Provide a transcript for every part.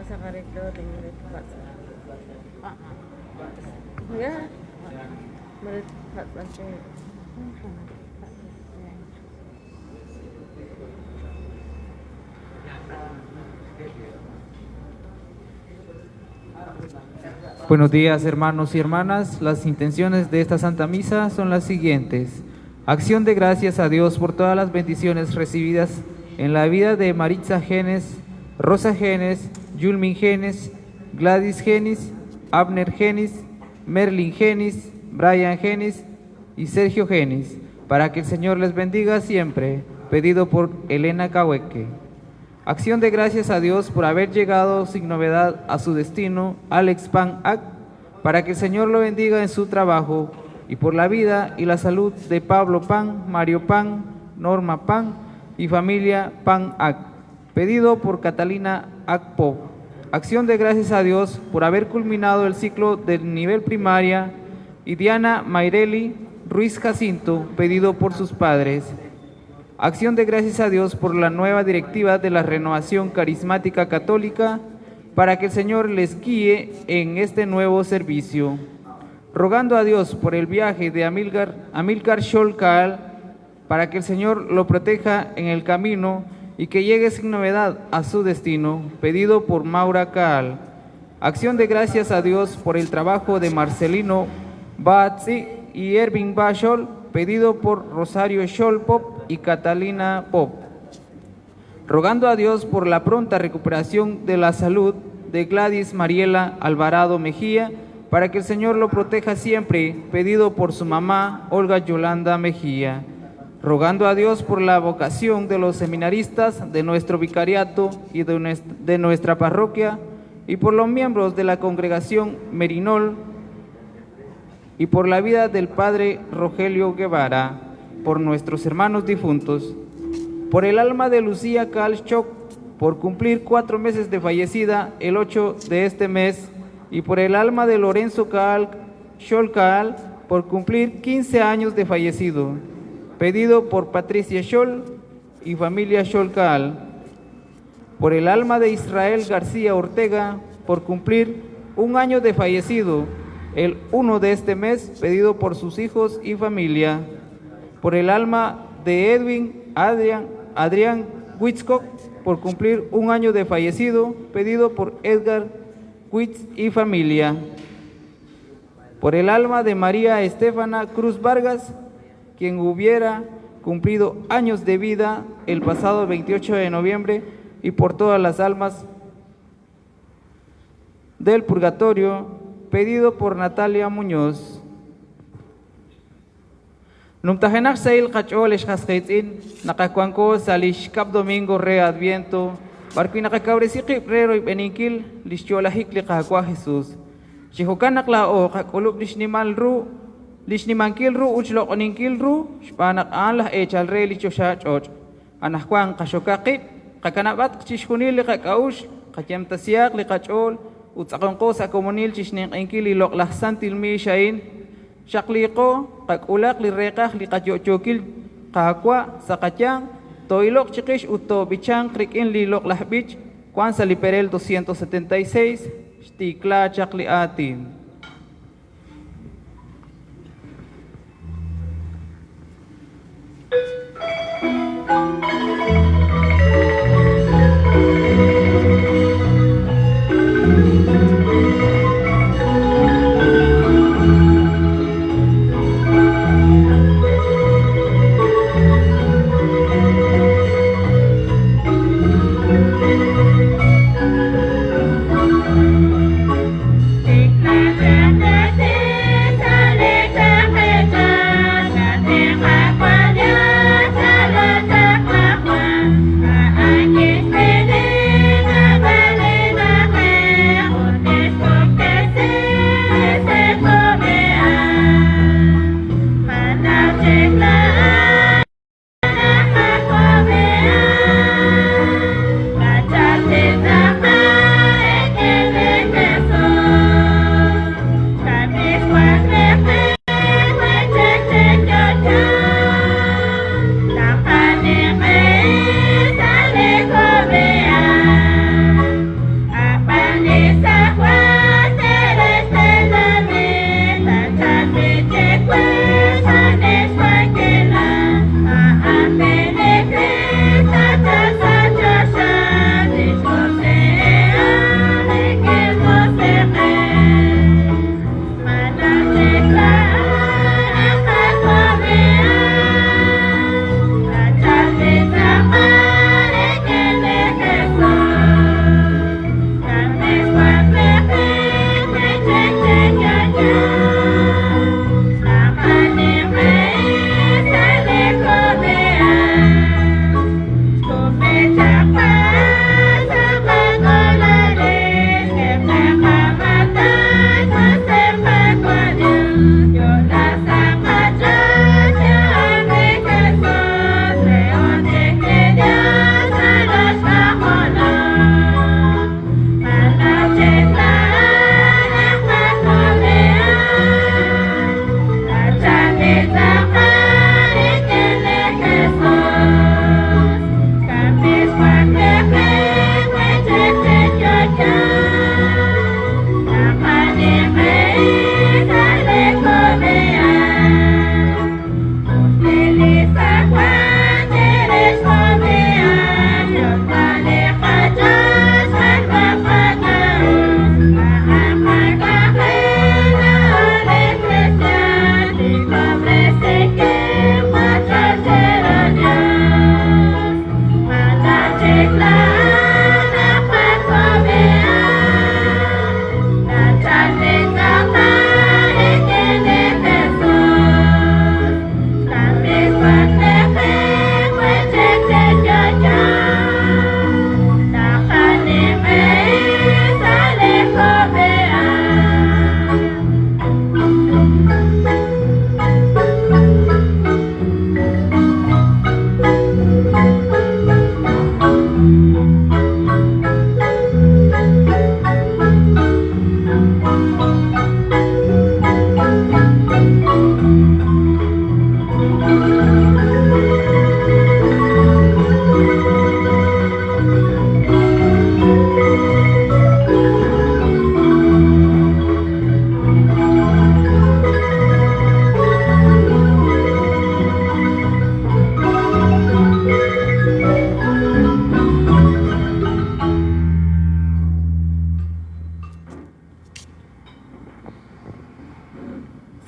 sakarito tingin patsa. Ya. Merit patsa. Buenos días, hermanos y hermanas. Las intenciones de esta Santa Misa son las siguientes. Acción de gracias a Dios por todas las bendiciones recibidas en la vida de Maritza Genes, Rosa Genes, Yulmin Genes, Gladys Genis, Abner Genis, Merlin Genis, Brian Genis y Sergio Genis, para que el Señor les bendiga siempre, pedido por Elena Cahueque. Acción de gracias a Dios por haber llegado sin novedad a su destino, Alex Pan Ac, para que el Señor lo bendiga en su trabajo, y por la vida y la salud de Pablo Pan, Mario Pan, Norma Pan y familia Pan Ac, pedido por Catalina Ac Pop. Acción de gracias a Dios por haber culminado el ciclo del nivel primaria, y Diana Mayreli Ruiz Jacinto, pedido por sus padres. Acción de gracias a Dios por la nueva directiva de la Renovación Carismática Católica, para que el Señor les guíe en este nuevo servicio. Rogando a Dios por el viaje de Amílcar Xolcaal, para que el Señor lo proteja en el camino y que llegue sin novedad a su destino, pedido por Maura Caal. Acción de gracias a Dios por el trabajo de Marcelino Batzi y Ervin Bachol, pedido por Rosario Scholl Pop y Catalina Pop. Rogando a Dios por la pronta recuperación de la salud de Gladys Mariela Alvarado Mejía, para que el Señor lo proteja siempre, pedido por su mamá Olga Yolanda Mejía. Rogando a Dios por la vocación de los seminaristas de nuestro vicariato y de nuestra parroquia, y por los miembros de la congregación Merinol, y por la vida del Padre Rogelio Guevara, por nuestros hermanos difuntos, por el alma de Lucía Kalchok, por cumplir 4 meses de fallecida el 8 de este mes, y por el alma de Lorenzo Xolcaal, por cumplir 15 años de fallecido, pedido por Patricia Scholl y familia Xolcaal. Por el alma de Israel García Ortega, por cumplir 1 año de fallecido el 1 de este mes, pedido por sus hijos y familia. Por el alma de Edwin Adrián Witzcock, por cumplir 1 año de fallecido, pedido por Edgar Witz y familia. Por el alma de María Estefana Cruz Vargas, quien hubiera cumplido años de vida el pasado 28 de noviembre, y por todas las almas del purgatorio, pedido por Natalia Muñoz. Numtajenak sail kachol eshkasqeitzin, nakakuanko salish cap domingo re adviento, barqui nakakabresiqi rero ibeninkil, lisholahik liqahakwa Jesús. Chihokanak lao kakulub lishnimal ru, lishnimankil ru uchlo oninkil ru, shpanak an lah echal re lichosha choch. Anahkuan kashokaqib, kakanabat chishkunil liqakaush, kakyamtasiak liqachol, utsaqonqo sa komunil chishniqinkil iloqlahsantil mi shain, Shakliko, kakulak lirekah likachokil kahakwa sa katyang, toilok chikish uto bichang krikin lilok lahbich, kwan sa liperel 276, stikla chakli atin.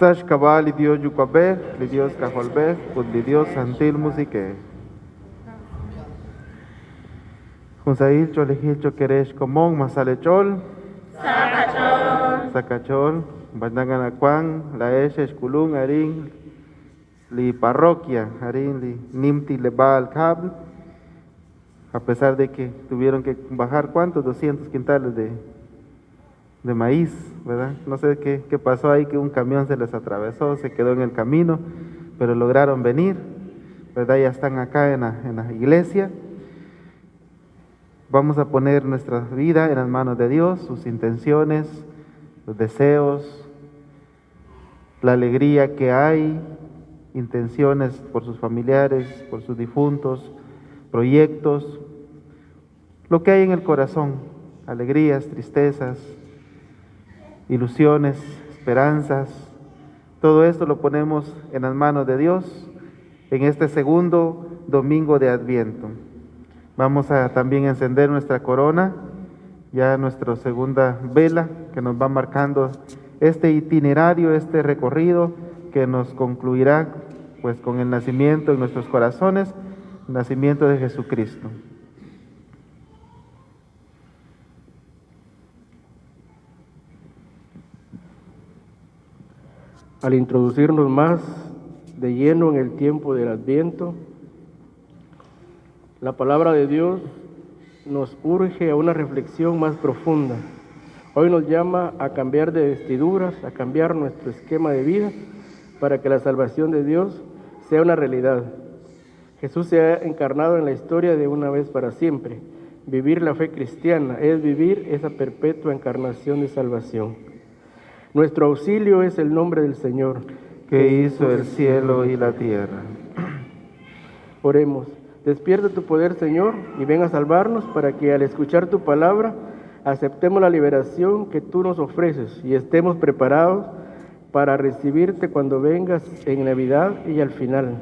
Sash cabal y Dios yucabe, li Dios cajolbe, pues li Dios santil musique. Junsail cholejil queresh comón masalechol. Sacachol. Bandangan acuan, la eshe esculun arin, li parroquia, arin li nimti leba al cable. A pesar de que tuvieron que bajar, ¿cuántos? 200 quintales de maíz, ¿verdad? No sé qué pasó ahí, que un camión se les atravesó, se quedó en el camino, pero lograron venir, ¿verdad? Ya están acá en la iglesia. Vamos a poner nuestra vida en las manos de Dios, sus intenciones, los deseos, la alegría que hay, intenciones por sus familiares, por sus difuntos, proyectos, lo que hay en el corazón, alegrías, tristezas, ilusiones, esperanzas, todo esto lo ponemos en las manos de Dios en este segundo domingo de Adviento. Vamos a también encender nuestra corona, ya nuestra segunda vela que nos va marcando este itinerario, este recorrido que nos concluirá pues con el nacimiento en nuestros corazones, el nacimiento de Jesucristo. Al introducirnos más de lleno en el tiempo del Adviento, la palabra de Dios nos urge a una reflexión más profunda. Hoy nos llama a cambiar de vestiduras, a cambiar nuestro esquema de vida para que la salvación de Dios sea una realidad. Jesús se ha encarnado en la historia de una vez para siempre. Vivir la fe cristiana es vivir esa perpetua encarnación de salvación. Nuestro auxilio es el nombre del Señor, que hizo el cielo y la tierra. Oremos. Despierta tu poder, Señor, y ven a salvarnos para que al escuchar tu palabra aceptemos la liberación que tú nos ofreces y estemos preparados para recibirte cuando vengas en Navidad y al final.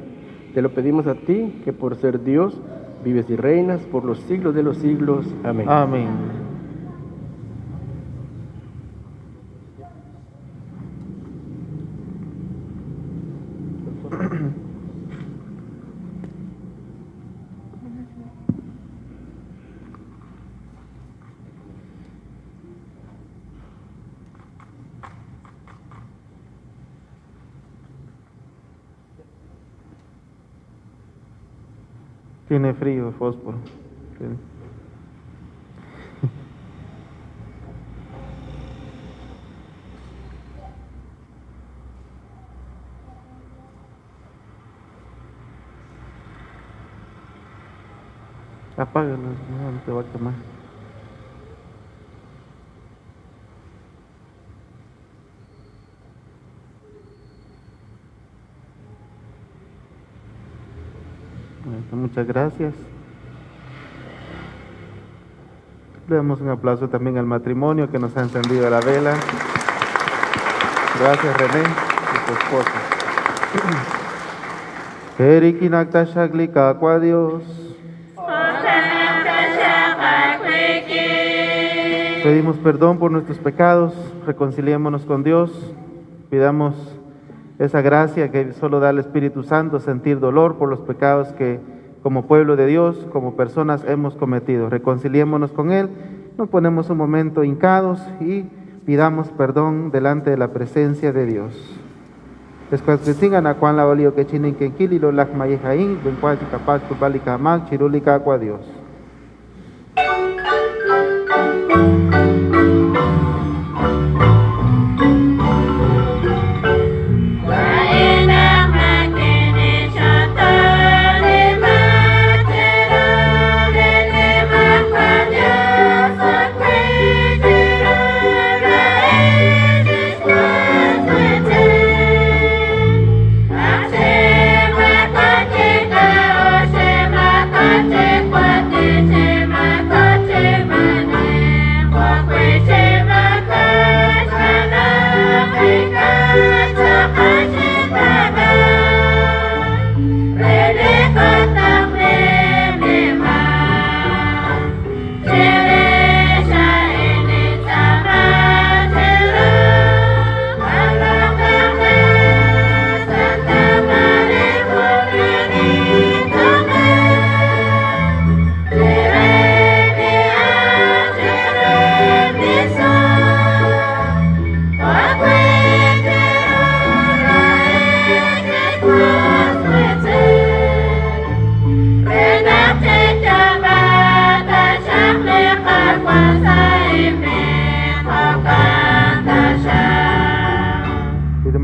Te lo pedimos a ti, que por ser Dios vives y reinas por los siglos de los siglos. Amén. Amén. Tiene frío, fósforo. Sí. Apágalo, no te va a quemar. Muchas gracias. Le damos un aplauso también al matrimonio que nos ha encendido la vela. Gracias, René y su esposa. Erikinakta Shaglika Aqua Dios. Pedimos perdón por nuestros pecados, reconciliémonos con Dios, pidamos esa gracia que solo da el Espíritu Santo, sentir dolor por los pecados que como pueblo de Dios, como personas hemos cometido. Reconciliémonos con Él, nos ponemos un momento hincados y pidamos perdón delante de la presencia de Dios. Después que tengan a Juan la olio que chinen que kili lo lak mayejain, ven cual capaz kubálika mak chirulika aqua Dios. Cuate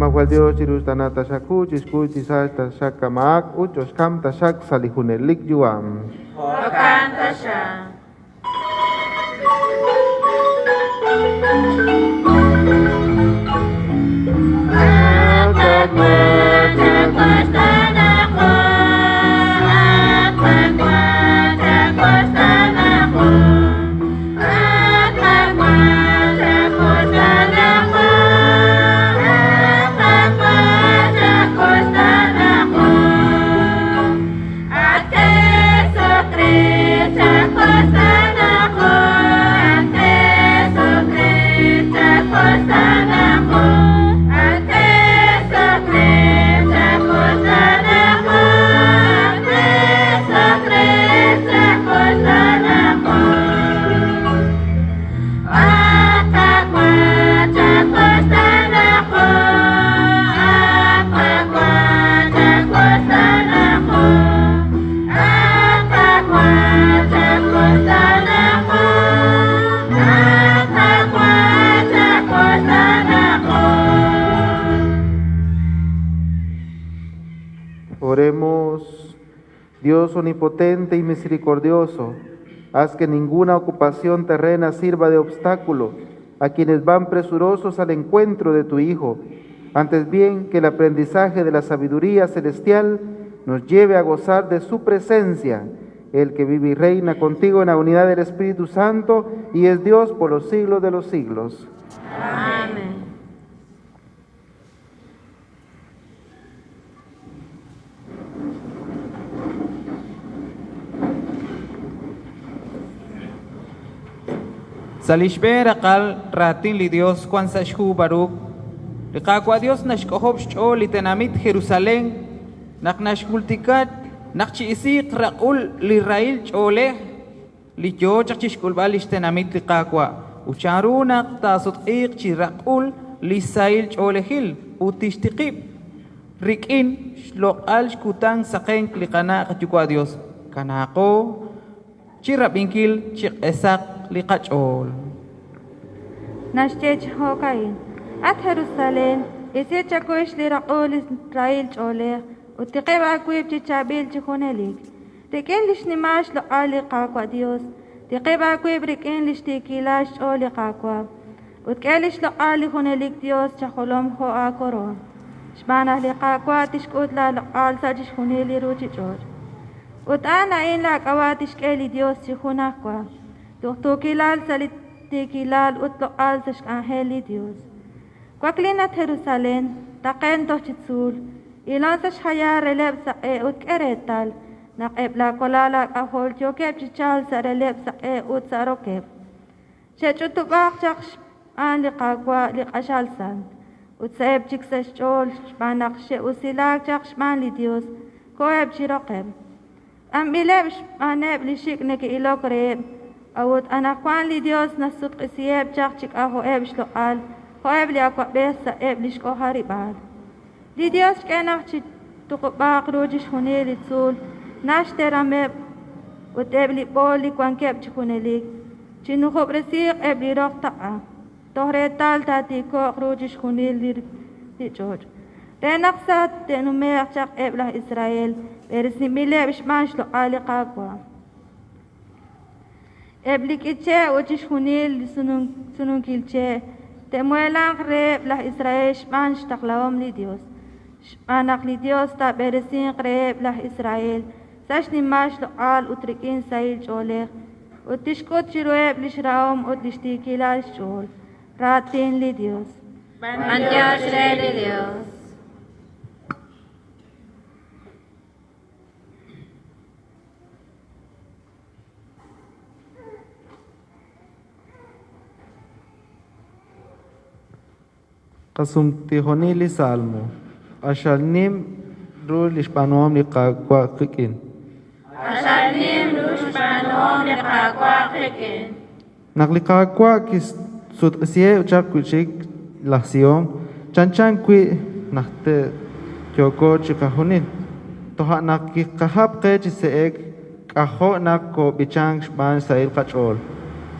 Mahwal Dios chirus tanata shaku chisku chisas tashak kamak uchos kam tashak salihunelik juam. Oremos. Dios omnipotente y misericordioso, haz que ninguna ocupación terrena sirva de obstáculo a quienes van presurosos al encuentro de tu Hijo. Antes bien, que el aprendizaje de la sabiduría celestial nos lleve a gozar de su presencia, el que vive y reina contigo en la unidad del Espíritu Santo y es Dios por los siglos de los siglos. Amén. Salishber akal ratin li Dios Juan Sashku Baruch. Liqaqua Dios nashkohob shcho litenamit Jerusalén. Naknashkultikat nakchiisiq raqul li Rail chole. Li yo chachishkulbal litenamit liqaqua. Ucharuna tasutqiq chiraqul li Sail cholehil utishtiqib. Rikin shloqal shkutan saqenk liqana qachukwa Dios. Kanaqo chirabinkil chiqesak liqachol. Nashchech hokain. At Jerusalén, ese chakoish li raqol Israel chole, utiqeba kuib chichabil chihonelik. Riken lish nimash lo ali qaqwa Dios. Tiqeba kuib riken lish tikilash oli qaqwa. Utkelish lo ali honelik Dios chacholom ho akoro. Shbana li qaqwa tishkut la lo al sajish honeli ruchi chol. Utana in la kawatish keli Dios chihunakwa. Tukilal salitikilal utlo alzash angeli Dios. Kwaklinat Jerusalén, taqen tochitsul, ilanzash haya releb sa utkeretal, naqeb la kolala ahol jokeb chichal sa releb sa ut sa rokeb. Shechutubak chaksh an liqagwa liqashal san, utsaeb chiksash chol, shbanak she usilag chaksh man li Dios, koeb chirokeb. Ambileb shbaneb lishik neki ilokreb, awut anakwan li Dios nasut qisiyeb chakchik aho eb shloqal, hoeb li akwa besa eb lishko haribal. Li Dios kenach chit tuqbaq rojish hune li tsul, nash terameb, ut eb li bol li kwan keb chikunelik, chinukhub resiq eb li rok ta'a, tohre tal tati koq rojish hune li chod. Renaqsat tenumeq chak eb lah Israel, beresimile bishman shloqal li qaqwa. Eblikiche uchish hunil sunun kilche temuelan reb la Israel shman shtaklaom li Dios shmanak li Dios ta beresin reb la Israel sash nimash lo al utrikin sail cholech utishkot chirueb lishraom utishtikila shol ratin li Dios Bandios de Dios. Qasum tihonili salmo. Ashalnim ru lishpanom liqaqwa qikin. Ashalnim rushpanom liqaqwa qikin. Naqliqaqwa kis sut sie uchaq kuchik laxiom chanchan qui nahte Choko chikahunin. Toha nak kahap ke chiseek kaho nak ko bichang shban sail kachol.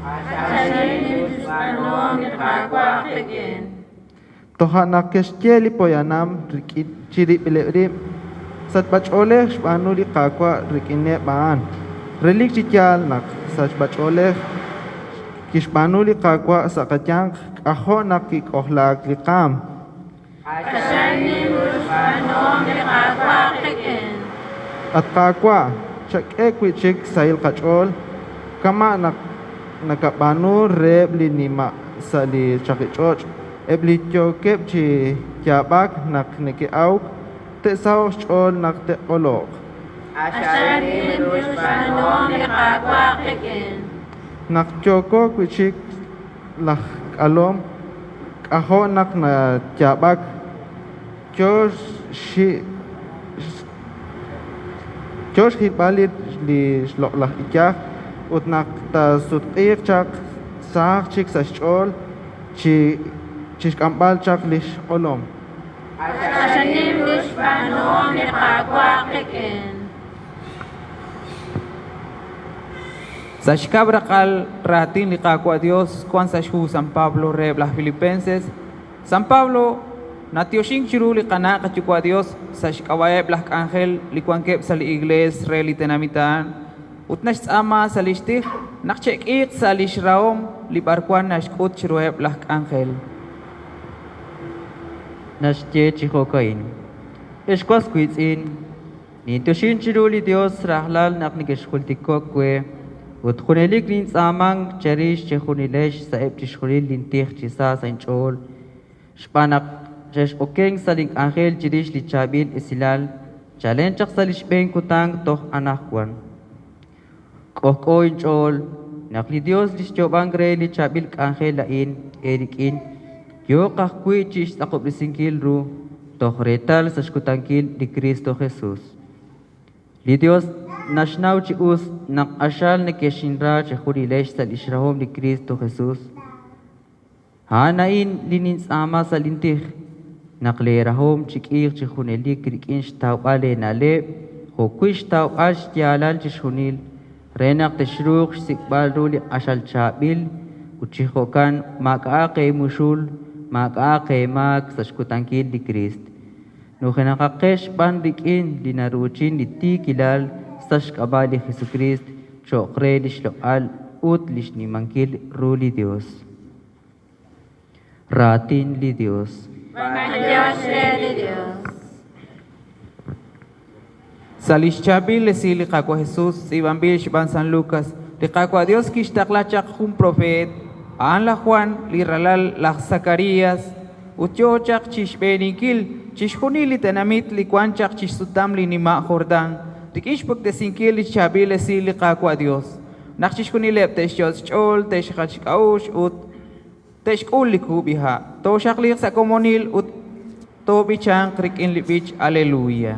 Asalim Dushmanom Nikakwa Keken. Toha nak kestieli poyanam chiri pilebrim. Sat bachole shbanu li kakwa rikine baan. Relik chikyal nak sat bachole kishbanu li kakwa sakachang kaho nak kikohlak likam. Asalim Dushmanom Nikakwa Keken. At kakwa chak ekwichik sail kachol kama nak nakapanu reb li nima sali chakichoch ebli chokep chi yabak nak niki auk te sao chol nak te olok Asalim Dushmanom Nikakwa Keken. nak choko kwichik lah alom aho nak na yabak Josh hitbalit li shlok lah ikyak ut nak ta sut chak sak chik sa chol chi kambal chak lish olom Asalim Dushmanom Nikakwa Keken. Sa xcabrakal ratin liqacua Dios, cuan sa xhu San Pablo reb las Filipenses. San Pablo, natioxin chiru liqana kachukua Dios, sa xcawaeb las ángel licuanqueb sa li igles re litenamitan. Utnash ama sa lishtih, nakchek ik sa lishraom libarkuan nashkut chirueb las ángel. Nashche chihokain. Eshkwas kuitzin. Nintoshin chiruli Dios rahlal naknikeshkultikokwe. Ut khunelik nin samang cherish chehunilesh sa ep chishkulil lintih chisa sa inchol. Shpanak jesh okeng saling angel chirish lichabil isilal. Chalen chak sa lishbeng kutang toh anakwan. Koko inchol. Nakli Dios lishchobang gre lichabil angel lain erikin. Yo kakui chish takop lisingkil ru. Toh retal sa shkutangkil di Cristo Jesus. Li Dios nashnaw chi us nak ashal na keshinra chi khurilesh sa lishrahom ni Cristo Jesus. Hanain linins ama sa lintih naklerahom chikir chi khuneli krikin shtaw ale nale ho kuish taw ash tialal chi shunil renak teshruk sikbal ruli ashal chabil uchihokan makaake mushul makaake mag sa shkutankil ni Cristo. No kinakakesh pandikin linaruchin liti kilal sash kabali Jesucrist chokre lishloal ut lishni mangkil ruli Dios. Ratin li Dios. Dios de Dios. Sa lishchabil lesi liqacua Jesús, Ibambil shban San Lucas, liqacua Dios kishtaklachak un profet, aan la Juan, liralal la Zacarías, utyochak chishbenikil, chishkunili tenamit likuanchak chisutam linima Jordán, tikishpuk de sinkil chabil lesi liqacua Dios. Nakchishkunilep teshos chol, teshachikaush ut teshkuliku biha, to shaklik sa komonil ut to bichang krikin libich, aleluya.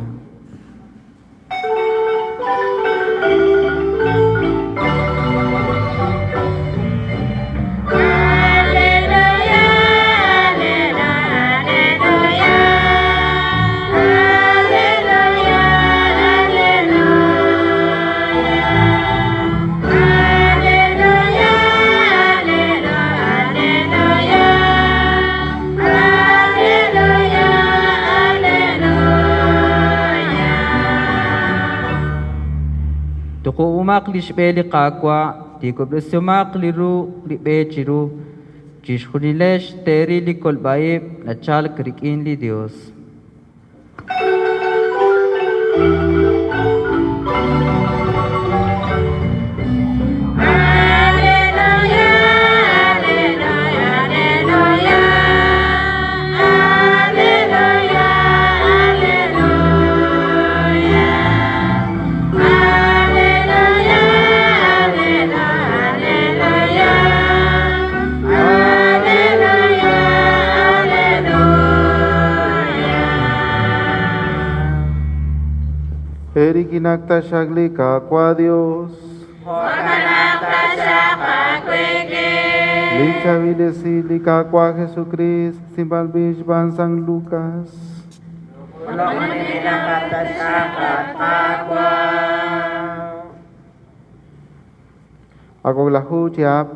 Tuku umak lishbeli kakwa, tiko blisumak liru libechiru, chishkunilesh teri likolbaib, nachal krikin li Dios. Erikinakta shagli kakwa Dios Lichavile si likakwa Jesucrist Simbalbish ban San Lucas Ulonina katashakat kakwa. Agoglahu chiap,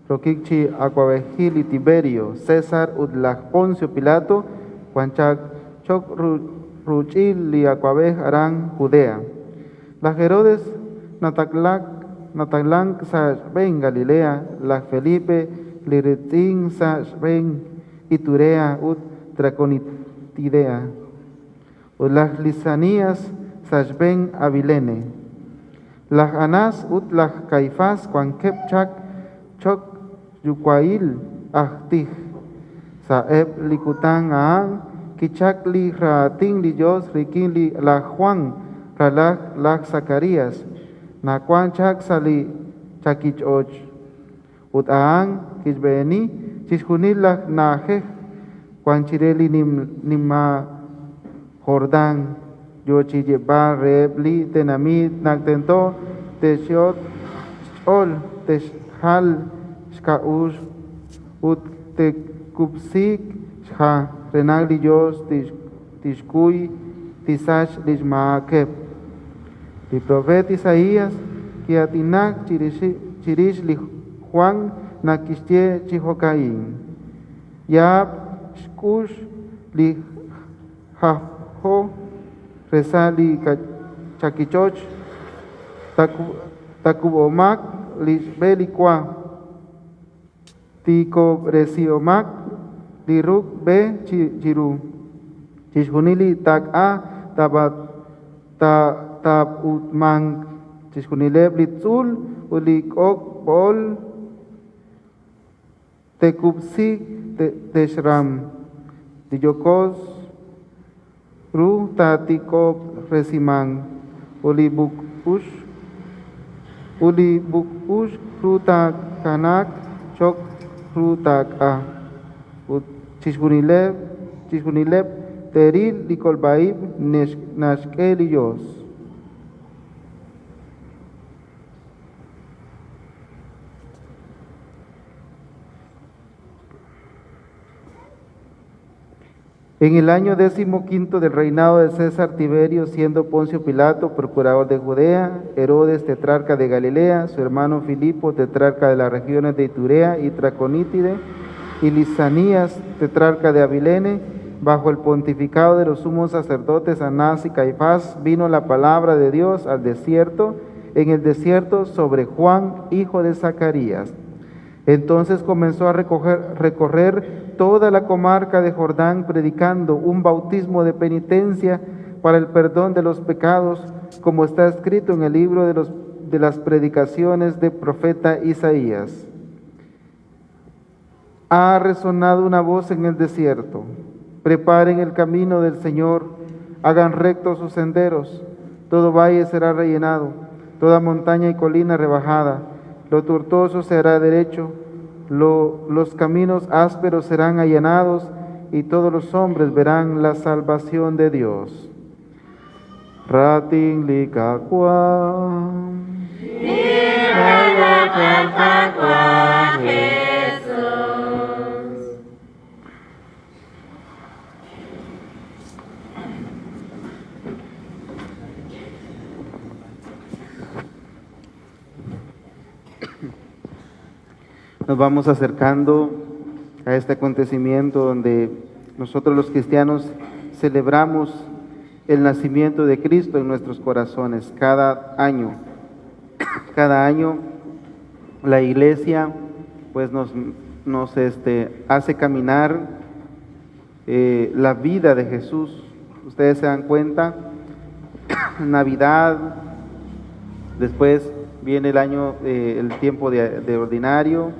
Rokikchi Aquavejili Tiberio, César Udlaj Poncio Pilato, Juanchak Chok Ruchil li Aquavej Arán Judea. La Herodes Nataglanc Sashben Galilea, la Felipe Liretin Sashben Iturea Ut Traconitidea. Las Lisanías Sashben Avilene. Las Anás Ut las Caifás Juan Kepchak Chok Yuquail Ahtij. Saeb Likutan Aan Kichak li Ratin li Yos Rikin li la Juan Ralak lak Zacarías. Nakuan Chak Sali Chakichoch. Ut Aan Kishbeni Chishunil lak Najej Juan Chireli Nima Jordán. Yochi Yeba Rebli Tenamit Naktento Teshiot Ol Teshal Shkaush Ut Tekupsik Shha Renagli Yos Tishkui Tisash Lishmaakeb. El profeta Isaías Kiatinak Chirish Li Juan Nakishtie Chihokain Yab Shkush Li Haho Resali Chakichoch Takubomak Lishbelikwa Tiko Resiomak Liruk Be Chiru Chishunili Tak A Tabat Tab Utman Chishunileb Litzul Ulikok Bol Tekupsi Teshram Tiyokos Ru Tatikop Resimang Ulibukpush Ruta Kanak Chok Rutak A Chishunileb Teril Likolbaib Nashkeliyos. En el año 15 del reinado de César Tiberio, siendo Poncio Pilato procurador de Judea, Herodes tetrarca de Galilea, su hermano Filipo tetrarca de las regiones de Iturea y Traconítide, y Lisanías tetrarca de Abilene, bajo el pontificado de los sumos sacerdotes Anás y Caifás, vino la palabra de Dios al desierto, en el desierto sobre Juan, hijo de Zacarías. Entonces comenzó a recorrer toda la comarca de Jordán, predicando un bautismo de penitencia para el perdón de los pecados, como está escrito en el libro de las predicaciones del profeta Isaías. Ha resonado una voz en el desierto: preparen el camino del Señor, hagan rectos sus senderos, todo valle será rellenado, toda montaña y colina rebajada, lo tortuoso será derecho, los caminos ásperos serán allanados, y todos los hombres verán la salvación de Dios. Ratin likakwa. Nos vamos acercando a este acontecimiento donde nosotros los cristianos celebramos el nacimiento de Cristo en nuestros corazones cada año. Cada año la iglesia pues nos hace caminar la vida de Jesús. Ustedes se dan cuenta, Navidad, después viene el año, el tiempo de ordinario,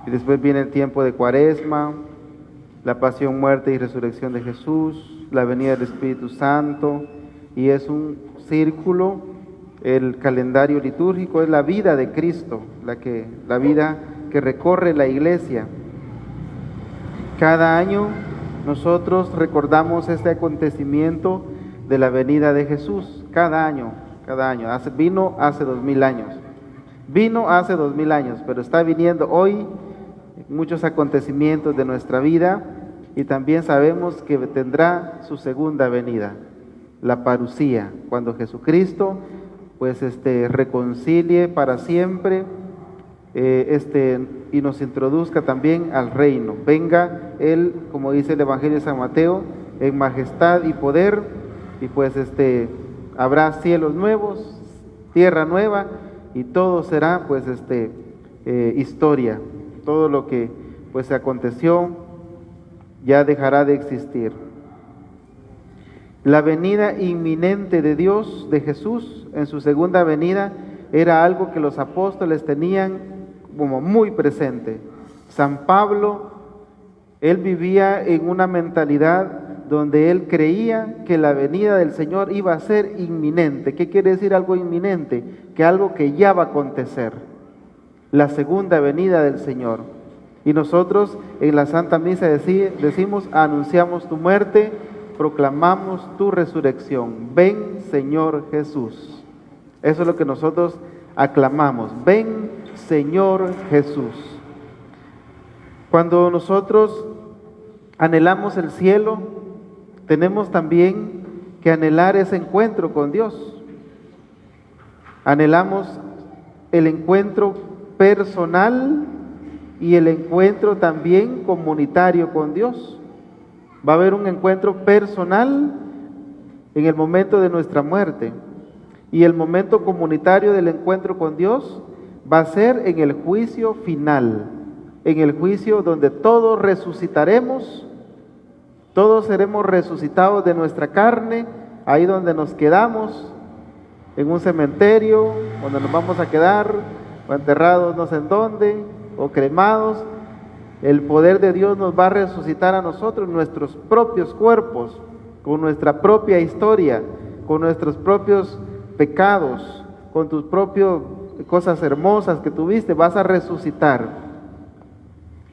y después viene el tiempo de Cuaresma, la pasión, muerte y resurrección de Jesús, la venida del Espíritu Santo, y es un círculo. El calendario litúrgico es la vida de Cristo, la vida que recorre la iglesia. Cada año nosotros recordamos este acontecimiento de la venida de Jesús, cada año. Vino hace 2000 años, pero está viniendo hoy muchos acontecimientos de nuestra vida, y también sabemos que tendrá su segunda venida, la parusía, cuando Jesucristo pues reconcilie para siempre y nos introduzca también al reino. Venga Él, como dice el Evangelio de San Mateo, en majestad y poder, y pues habrá cielos nuevos, tierra nueva, y todo será pues historia. Todo lo que pues se aconteció ya dejará de existir. La venida inminente de Dios, de Jesús, en su segunda venida, era algo que los apóstoles tenían como muy presente. San Pablo, él vivía en una mentalidad donde él creía que la venida del Señor iba a ser inminente. ¿Qué quiere decir algo inminente? Que algo que ya va a acontecer. La segunda venida del Señor. Y nosotros en la Santa Misa decimos, anunciamos tu muerte, proclamamos tu resurrección. Ven, Señor Jesús. Eso es lo que nosotros aclamamos. Ven, Señor Jesús. Cuando nosotros anhelamos el cielo, tenemos también que anhelar ese encuentro con Dios. Anhelamos el encuentro personal y el encuentro también comunitario con Dios. Va a haber un encuentro personal en el momento de nuestra muerte, y el momento comunitario del encuentro con Dios va a ser en el juicio final, en el juicio donde todos resucitaremos, todos seremos resucitados de nuestra carne, ahí donde nos quedamos, en un cementerio, donde nos vamos a quedar, o enterrados no sé en dónde, o cremados. El poder de Dios nos va a resucitar a nosotros, nuestros propios cuerpos, con nuestra propia historia, con nuestros propios pecados, con tus propias cosas hermosas que tuviste, vas a resucitar.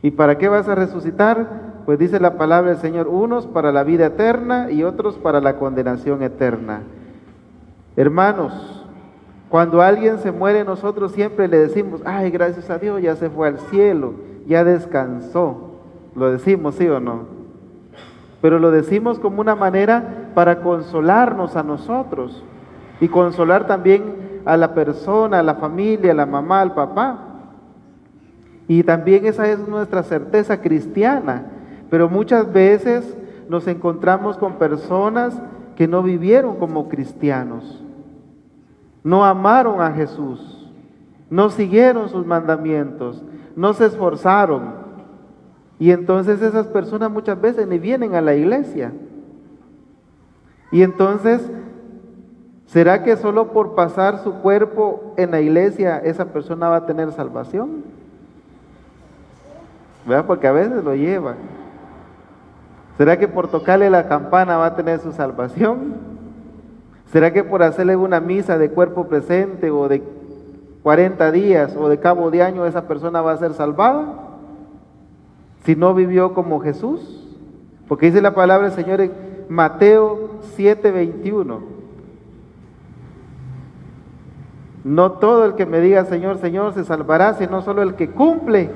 ¿Y para qué vas a resucitar? Pues dice la palabra del Señor, unos para la vida eterna y otros para la condenación eterna. Hermanos, cuando alguien se muere, nosotros siempre le decimos, ay, gracias a Dios, ya se fue al cielo, ya descansó. Lo decimos, ¿sí o no? Pero lo decimos como una manera para consolarnos a nosotros y consolar también a la persona, a la familia, a la mamá, al papá. Y también esa es nuestra certeza cristiana. Pero muchas veces nos encontramos con personas que no vivieron como cristianos, no amaron a Jesús, no siguieron sus mandamientos, no se esforzaron. Y entonces esas personas muchas veces ni vienen a la iglesia. Y entonces, ¿será que solo por pasar su cuerpo en la iglesia esa persona va a tener salvación? ¿Verdad? Porque a veces lo lleva. ¿Será que por tocarle la campana va a tener su salvación? ¿Será que por hacerle una misa de cuerpo presente o de 40 días o de cabo de año esa persona va a ser salvada? Si no vivió como Jesús. Porque dice la palabra del Señor en Mateo 7:21. No todo el que me diga Señor, Señor se salvará, sino solo el que cumple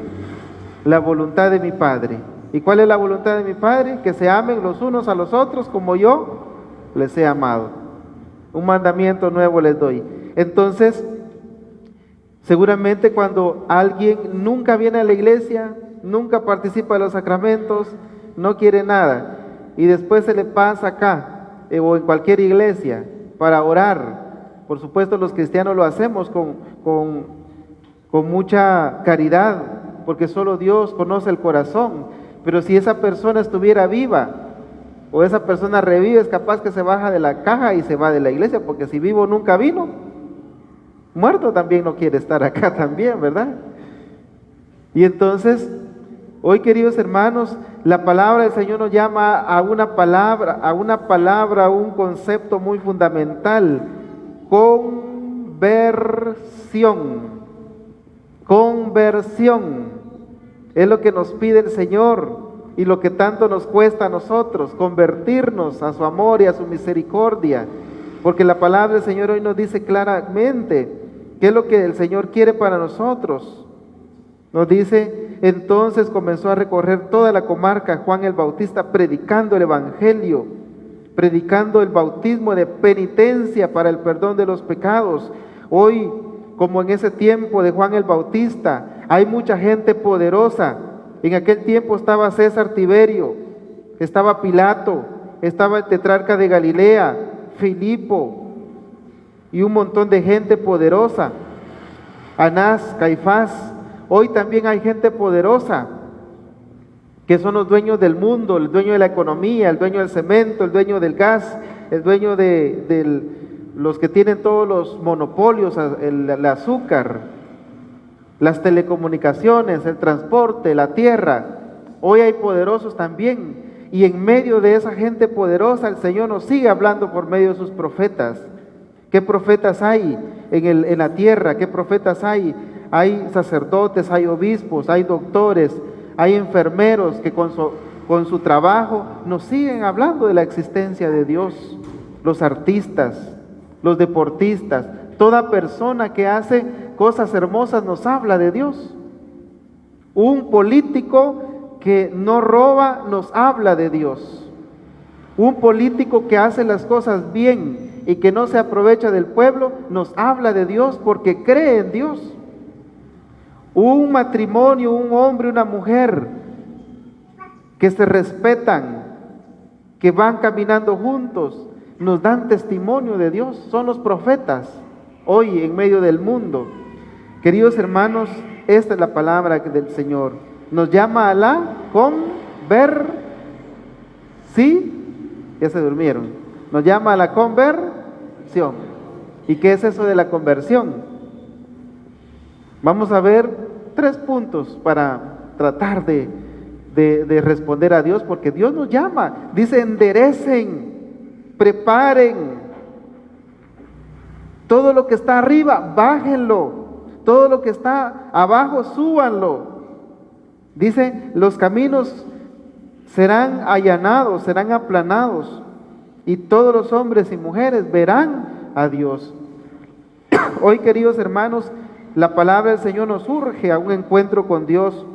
la voluntad de mi Padre. ¿Y cuál es la voluntad de mi Padre? Que se amen los unos a los otros como yo les he amado. Un mandamiento nuevo les doy. Entonces, seguramente cuando alguien nunca viene a la iglesia, nunca participa de los sacramentos, no quiere nada, y después se le pasa acá o en cualquier iglesia para orar. Por supuesto los cristianos lo hacemos con mucha caridad, porque solo Dios conoce el corazón. Pero si esa persona estuviera viva o esa persona revive, es capaz que se baja de la caja y se va de la iglesia, porque si vivo nunca vino, muerto también no quiere estar acá también, ¿verdad? Y entonces, hoy, queridos hermanos, la palabra del Señor nos llama a una palabra, a un concepto muy fundamental: conversión. Conversión. Es lo que nos pide el Señor y lo que tanto nos cuesta a nosotros, convertirnos a su amor y a su misericordia. Porque la palabra del Señor hoy nos dice claramente qué es lo que el Señor quiere para nosotros. Nos dice, Entonces comenzó a recorrer toda la comarca Juan el Bautista predicando el Evangelio, predicando el bautismo de penitencia para el perdón de los pecados. Hoy, como en ese tiempo de Juan el Bautista, hay mucha gente poderosa. En aquel tiempo estaba César Tiberio, estaba Pilato, estaba el tetrarca de Galilea, Filipo, y un montón de gente poderosa. Anás, Caifás. Hoy también hay gente poderosa, que son los dueños del mundo, el dueño de la economía, el dueño del cemento, el dueño del gas, el dueño de los que tienen todos los monopolios, el azúcar, las telecomunicaciones, el transporte, la tierra. Hoy hay poderosos también, y en medio de esa gente poderosa el Señor nos sigue hablando por medio de sus profetas. ¿Qué profetas hay en la tierra? ¿Qué profetas hay? Hay sacerdotes, hay obispos, hay doctores, hay enfermeros que con su trabajo nos siguen hablando de la existencia de Dios. Los artistas, los deportistas, toda persona que hace cosas hermosas nos habla de Dios. Un político que no roba nos habla de Dios. Un político que hace las cosas bien y que no se aprovecha del pueblo nos habla de Dios porque cree en Dios. Un matrimonio, un hombre y una mujer que se respetan, que van caminando juntos, nos dan testimonio de Dios, son los profetas hoy en medio del mundo. Queridos hermanos, esta es la palabra del Señor. Nos llama a la conversión. Ya se durmieron. Nos llama a la conversión. ¿Y qué es eso de la conversión? Vamos a ver 3 puntos para tratar de responder a Dios, porque Dios nos llama. Dice: enderecen, preparen. Todo lo que está arriba, bájenlo. Todo lo que está abajo, súbanlo. Dice: los caminos serán allanados, serán aplanados, y todos los hombres y mujeres verán a Dios. Hoy, queridos hermanos, la palabra del Señor nos urge a un encuentro con Dios.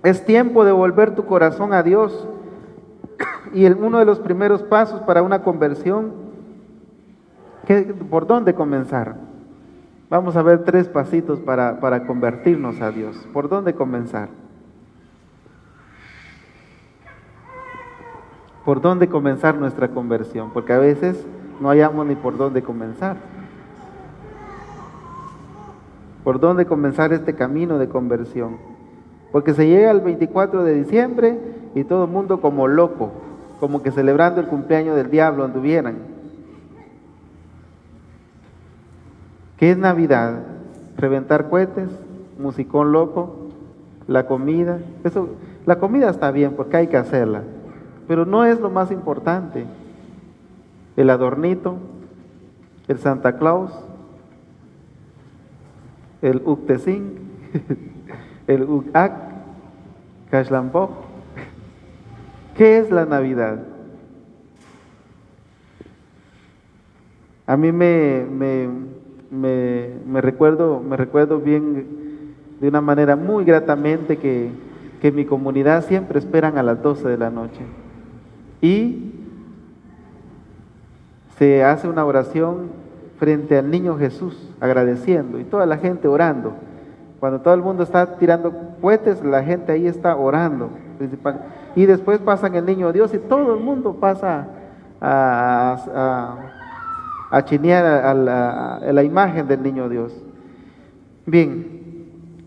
Es tiempo de volver tu corazón a Dios. Y uno de los primeros pasos para una conversión, ¿por dónde comenzar? Vamos a ver 3 pasitos para convertirnos a Dios. ¿Por dónde comenzar? ¿Por dónde comenzar nuestra conversión? Porque a veces no hallamos ni por dónde comenzar. ¿Por dónde comenzar este camino de conversión? Porque se llega el 24 de diciembre y todo el mundo como loco, como que celebrando el cumpleaños del diablo anduvieran. ¿Qué es Navidad? Reventar cohetes, musicón loco, la comida. La comida está bien porque hay que hacerla, pero no es lo más importante. El adornito, el Santa Claus, el Uctesing, el Ucac, Cashlampo. ¿Qué es la Navidad? A mí me recuerdo bien, de una manera muy gratamente, que en mi comunidad siempre esperan a las 12 de la noche y se hace una oración frente al niño Jesús, agradeciendo, y toda la gente orando. Cuando todo el mundo está tirando cohetes, la gente ahí está orando, y después pasan el niño Dios y todo el mundo pasa a chinear a la imagen del niño Dios. Bien,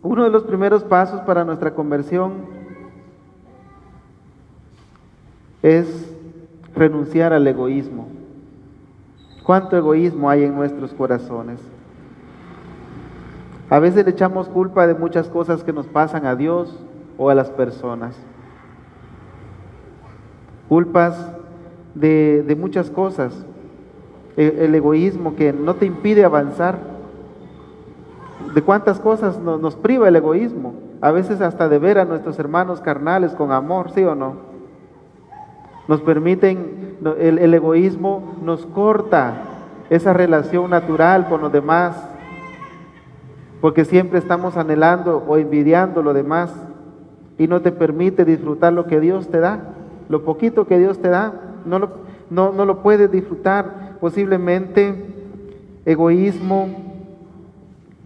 uno de los primeros pasos para nuestra conversión es renunciar al egoísmo. ¿Cuánto egoísmo hay en nuestros corazones? A veces le echamos culpa de muchas cosas que nos pasan a Dios o a las personas. Culpas de muchas cosas. El egoísmo que no te impide avanzar. ¿De cuántas cosas nos priva el egoísmo? A veces hasta de ver a nuestros hermanos carnales con amor, ¿sí o no? Nos permiten, el egoísmo nos corta esa relación natural con los demás, porque siempre estamos anhelando o envidiando lo demás. y no te permite disfrutar lo que Dios te da. Lo poquito que Dios te da, no lo puedes disfrutar. Posiblemente egoísmo,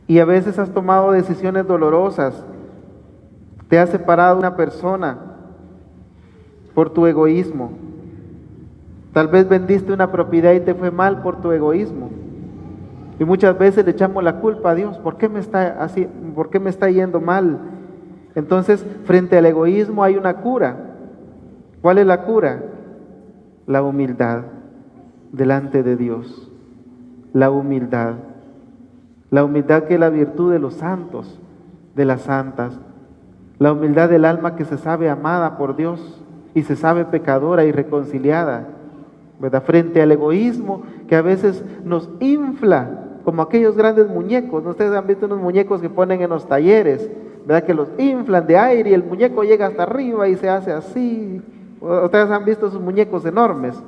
y a veces has tomado decisiones dolorosas. Te has separado de una persona por tu egoísmo. Tal vez vendiste una propiedad y te fue mal por tu egoísmo. Y muchas veces le echamos la culpa a Dios. ¿Por qué me está yendo mal? Entonces, frente al egoísmo hay una cura. ¿Cuál es la cura? La humildad delante de Dios. La humildad. La humildad que es la virtud de los santos, de las santas. La humildad del alma que se sabe amada por Dios y se sabe pecadora y reconciliada, ¿verdad? Frente al egoísmo que a veces nos infla, como aquellos grandes muñecos. ¿No? Ustedes han visto unos muñecos que ponen en los talleres, ¿verdad? Que los inflan de aire y el muñeco llega hasta arriba y se hace así. Ustedes han visto esos muñecos enormes,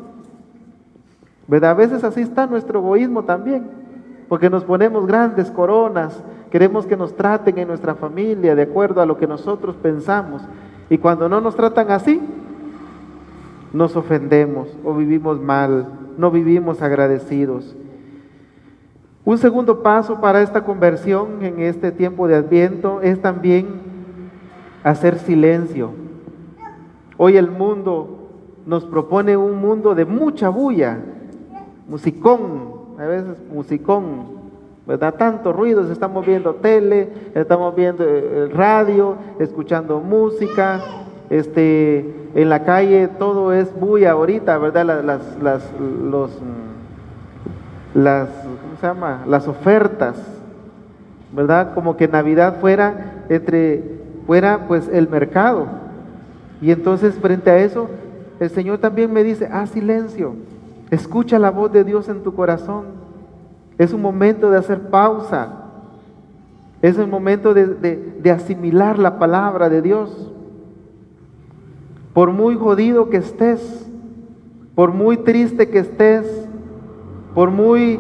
¿verdad? A veces así está nuestro egoísmo también, porque nos ponemos grandes coronas, queremos que nos traten en nuestra familia de acuerdo a lo que nosotros pensamos, y cuando no nos tratan así, nos ofendemos o vivimos mal, no vivimos agradecidos. Un segundo paso para esta conversión en este tiempo de Adviento es también hacer silencio. Hoy el mundo nos propone un mundo de mucha bulla, musicón, a veces musicón, ¿verdad? Tantos ruidos, estamos viendo tele, estamos viendo radio, escuchando música, en la calle todo es bulla ahorita, ¿verdad? ¿Cómo se llama? Las ofertas, ¿verdad? Como que Navidad fuera pues el mercado. Y entonces frente a eso, el Señor también me dice, haz silencio, escucha la voz de Dios en tu corazón. Es un momento de hacer pausa, es un momento de asimilar la palabra de Dios. Por muy jodido que estés, por muy triste que estés, por muy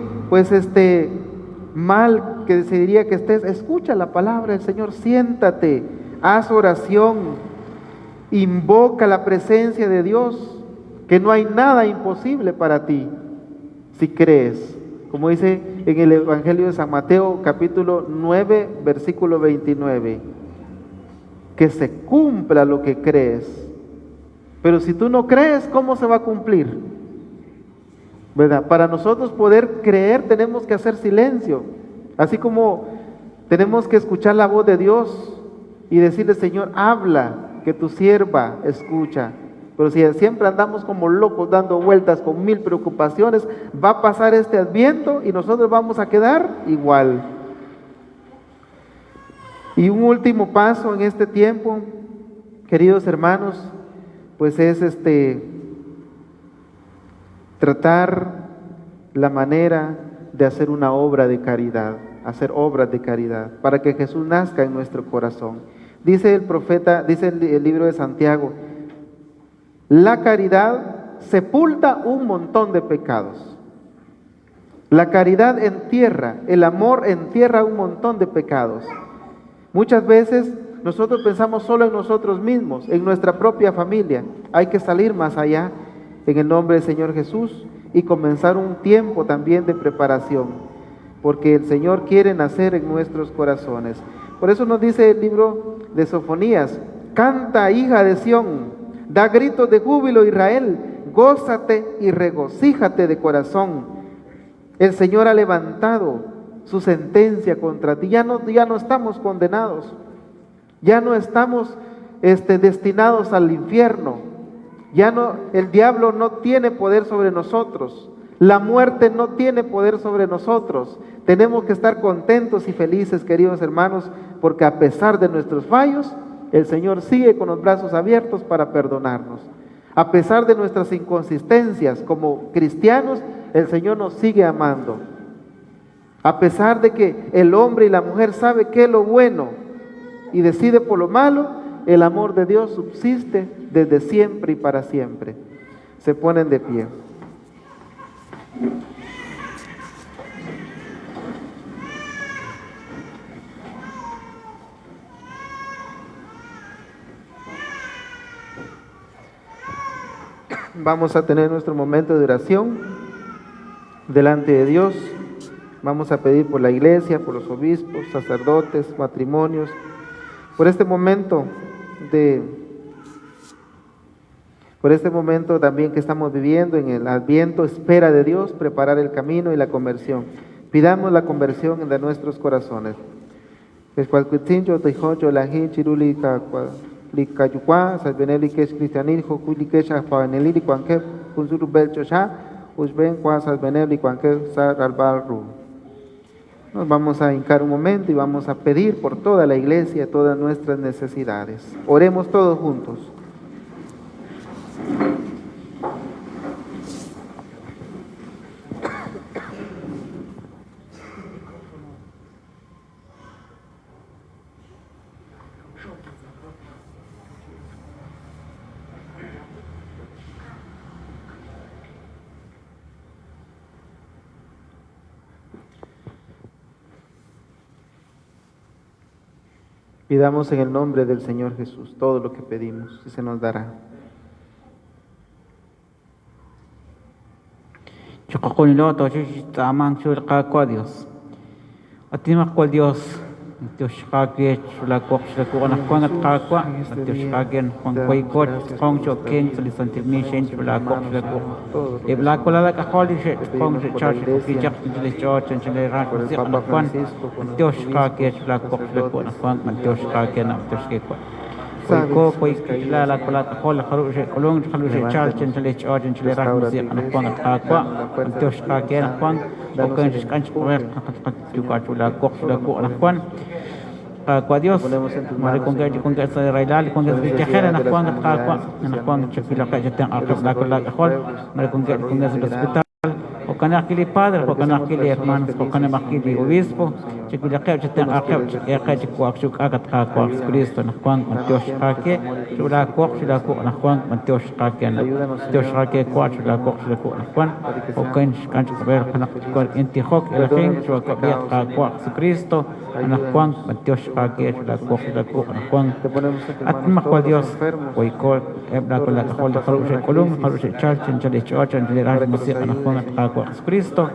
mal que se diría que estés, escucha la palabra del Señor, siéntate, haz oración, invoca la presencia de Dios, que no hay nada imposible para ti, si crees. Como dice en el Evangelio de San Mateo, capítulo 9, versículo 29, que se cumpla lo que crees. Pero si tú no crees, ¿cómo se va a cumplir? ¿Verdad? Para nosotros poder creer tenemos que hacer silencio, así como tenemos que escuchar la voz de Dios y decirle, Señor, habla, que tu sierva escucha. Pero si siempre andamos como locos dando vueltas con 1000 preocupaciones, va a pasar este Adviento y nosotros vamos a quedar igual. Y un último paso en este tiempo, queridos hermanos, pues es tratar la manera de hacer una obra de caridad, hacer obras de caridad, para que Jesús nazca en nuestro corazón. Dice el profeta, dice el libro de Santiago, la caridad sepulta un montón de pecados. La caridad entierra, el amor entierra un montón de pecados. Muchas veces nosotros pensamos solo en nosotros mismos, en nuestra propia familia. Hay que salir más allá en el nombre del Señor Jesús y comenzar un tiempo también de preparación, porque el Señor quiere nacer en nuestros corazones. Por eso nos dice el libro de Sofonías, canta, hija de Sión, da gritos de júbilo, Israel, gózate y regocíjate de corazón. El Señor ha levantado su sentencia contra ti. Ya no estamos condenados, ya no estamos destinados al infierno. El diablo no tiene poder sobre nosotros, la muerte no tiene poder sobre nosotros. Tenemos que estar contentos y felices, queridos hermanos, porque a pesar de nuestros fallos, el Señor sigue con los brazos abiertos para perdonarnos. A pesar de nuestras inconsistencias como cristianos, el Señor nos sigue amando. A pesar de que el hombre y la mujer sabe qué es lo bueno y decide por lo malo, el amor de Dios subsiste desde siempre y para siempre. Se ponen de pie. vamos a tener nuestro momento de oración delante de Dios. Vamos a pedir por la iglesia, por los obispos, sacerdotes, matrimonios, por este momento también que estamos viviendo en el Adviento, espera de Dios, preparar el camino y la conversión. Pidamos la conversión de nuestros corazones. Nos vamos a hincar un momento y vamos a pedir por toda la iglesia, todas nuestras necesidades. Oremos todos juntos. Pidamos en el nombre del Señor Jesús todo lo que pedimos y se nos dará. Chococonilo, tamang chulca Dios. Atimak kwa Dios. Dios kage chulakok chulakuan kwang at kakwa. Dios kagen kwang kwaikot kwang choking sulisantimishin chulakok chulakok. Iblakulala kakoli shit kwang church kijak chile church and chile rak sik anakwan. Dios kage chulakok chulakuan kwang Dios kage na Dios kekwa. Ko kilala pala kakol kharu kolong kharu church and chile church and chile rak sik anakwan at kakwa. Dios kage na kwang okan kanch kwang chulakok chulakuan anakwan. Kwa Dios, mari kung sa railal, kung sa viajera na kuang chakila ka jatang akap la kol, mari kung sa hospital, o kana kili padre, o kana kili hermanos, o kana makili obispo, chakila ka jatang akap, ka chikuak chuk akat ka Cristo na kuang Dios kake, chula kuak na kuang Dios kake na Dios kake kuak chula na kuang, o kan chukber kana kuak intihok elking chua kabiat ka kuak Cristo na kuang Dios kake chula na kuang at makwa Dios koy ko ebla ko la kahol kharushe kolong kharushe church and church and ras musik na kuang ka kuak Cristo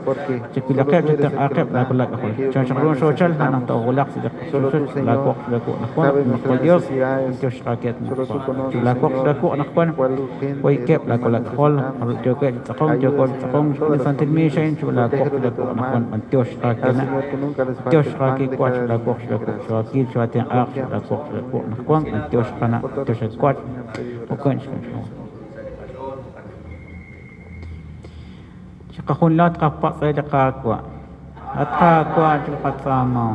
chikila ka jatang akap la ko la kahol church ron social na to ulak sila la kuak na kuang makwa Dios Dios kake chula kuak na kuang koy kep la ko la kahol joke takong santin mi siya chula kuak na kuang Dios kake na Dios kake kuak chula kuak chua ki chua tiang ak chula kuak na kuang Dios kana Dios kuat okan chakahunlat kapak saya kakwa at kakwa chukat sama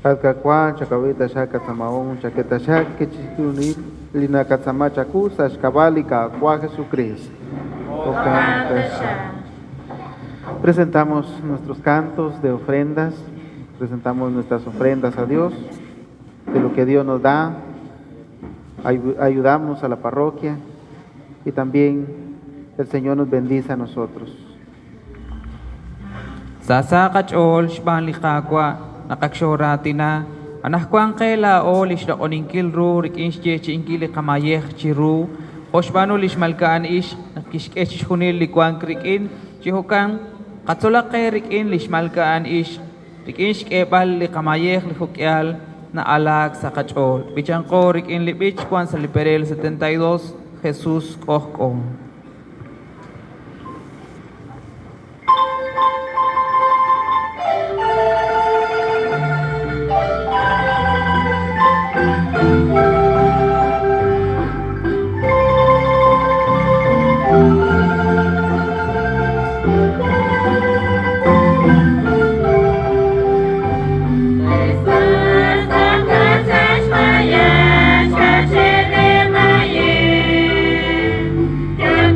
Alcacua, Chacavita, Chaca, Samaón, Chaqueta, Chaque, Chichunil, Lina, Catzama, Chacusa, Xcabalica, Cua, Jesucristo. Presentamos nuestros cantos de ofrendas, presentamos nuestras ofrendas a Dios, de lo que Dios nos da, ayudamos a la parroquia y también el Señor nos bendice a nosotros. Sasakach ol shbali kakwa. Nakakshorati na anak kwang kaila o lish na oningkil ru rikinshche chinkili kamayeh chiru oshbano lish malkaan ish nakishkesh hunil likwang krikin chihukang katsolak kay rikin lish malkaan ish rikinsh kebal li kamayeh lihukyal na alag sa kachol bichang ko rikin libich kwan sa Liberel 72 Jesus kohkong. Yeah.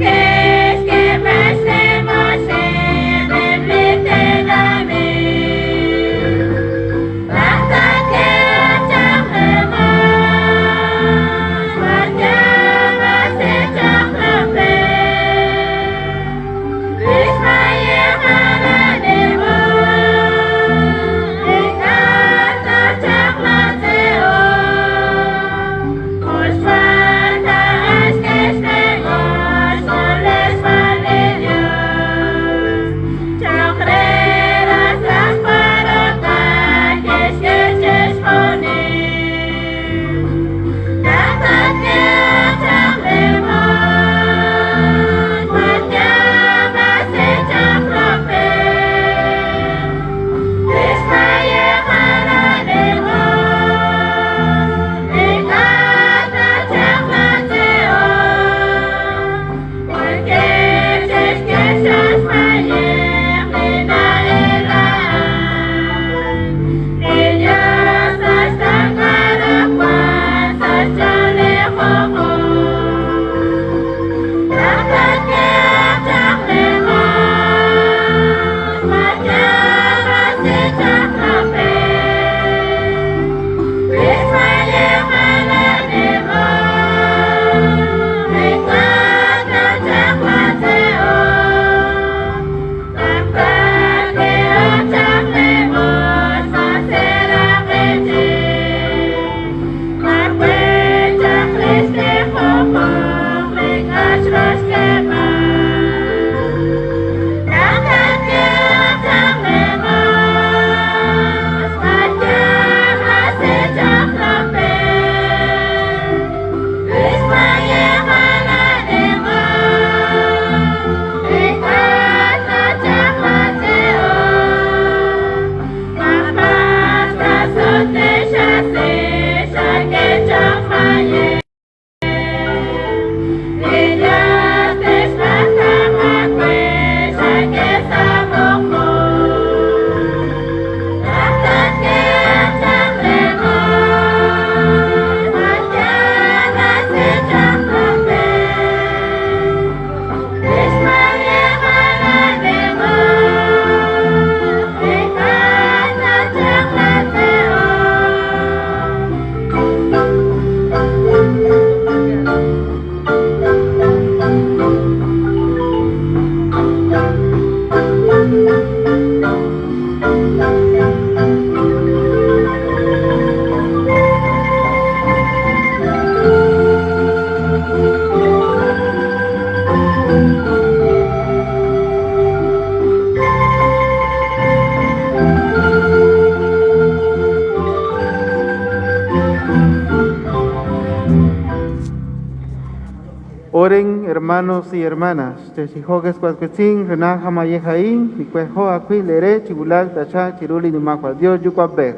Oren, hermanos y hermanas. Techijoges cuasquetzin, renaja mayejaín, picuejo aquí lere, chibulac, tacha, chiruli, ni macua. Dios yucuapej.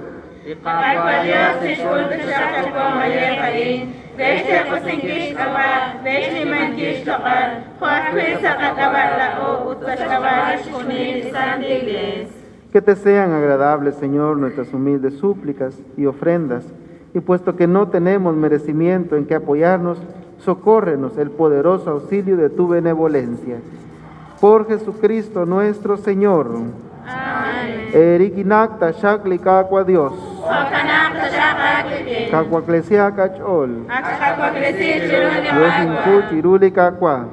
Ipakwa Dios tishkul tishakal kwa mayechain, veshte kusinkish aba, veshte mankish tokal, huakwe sakat abalao, utpashkabarish kunil sandiles. Que te sean agradables, Señor, nuestras humildes súplicas y ofrendas, y puesto que no tenemos merecimiento en que apoyarnos, socórrenos el poderoso auxilio de tu benevolencia. Por Jesucristo nuestro Señor. Amén. Erikinak tashakli kakwa Dios. Okanak tashakak likin. Kakwa klesia kachol. Akakwa klesi chiruni Dios infu chiruli kakwa.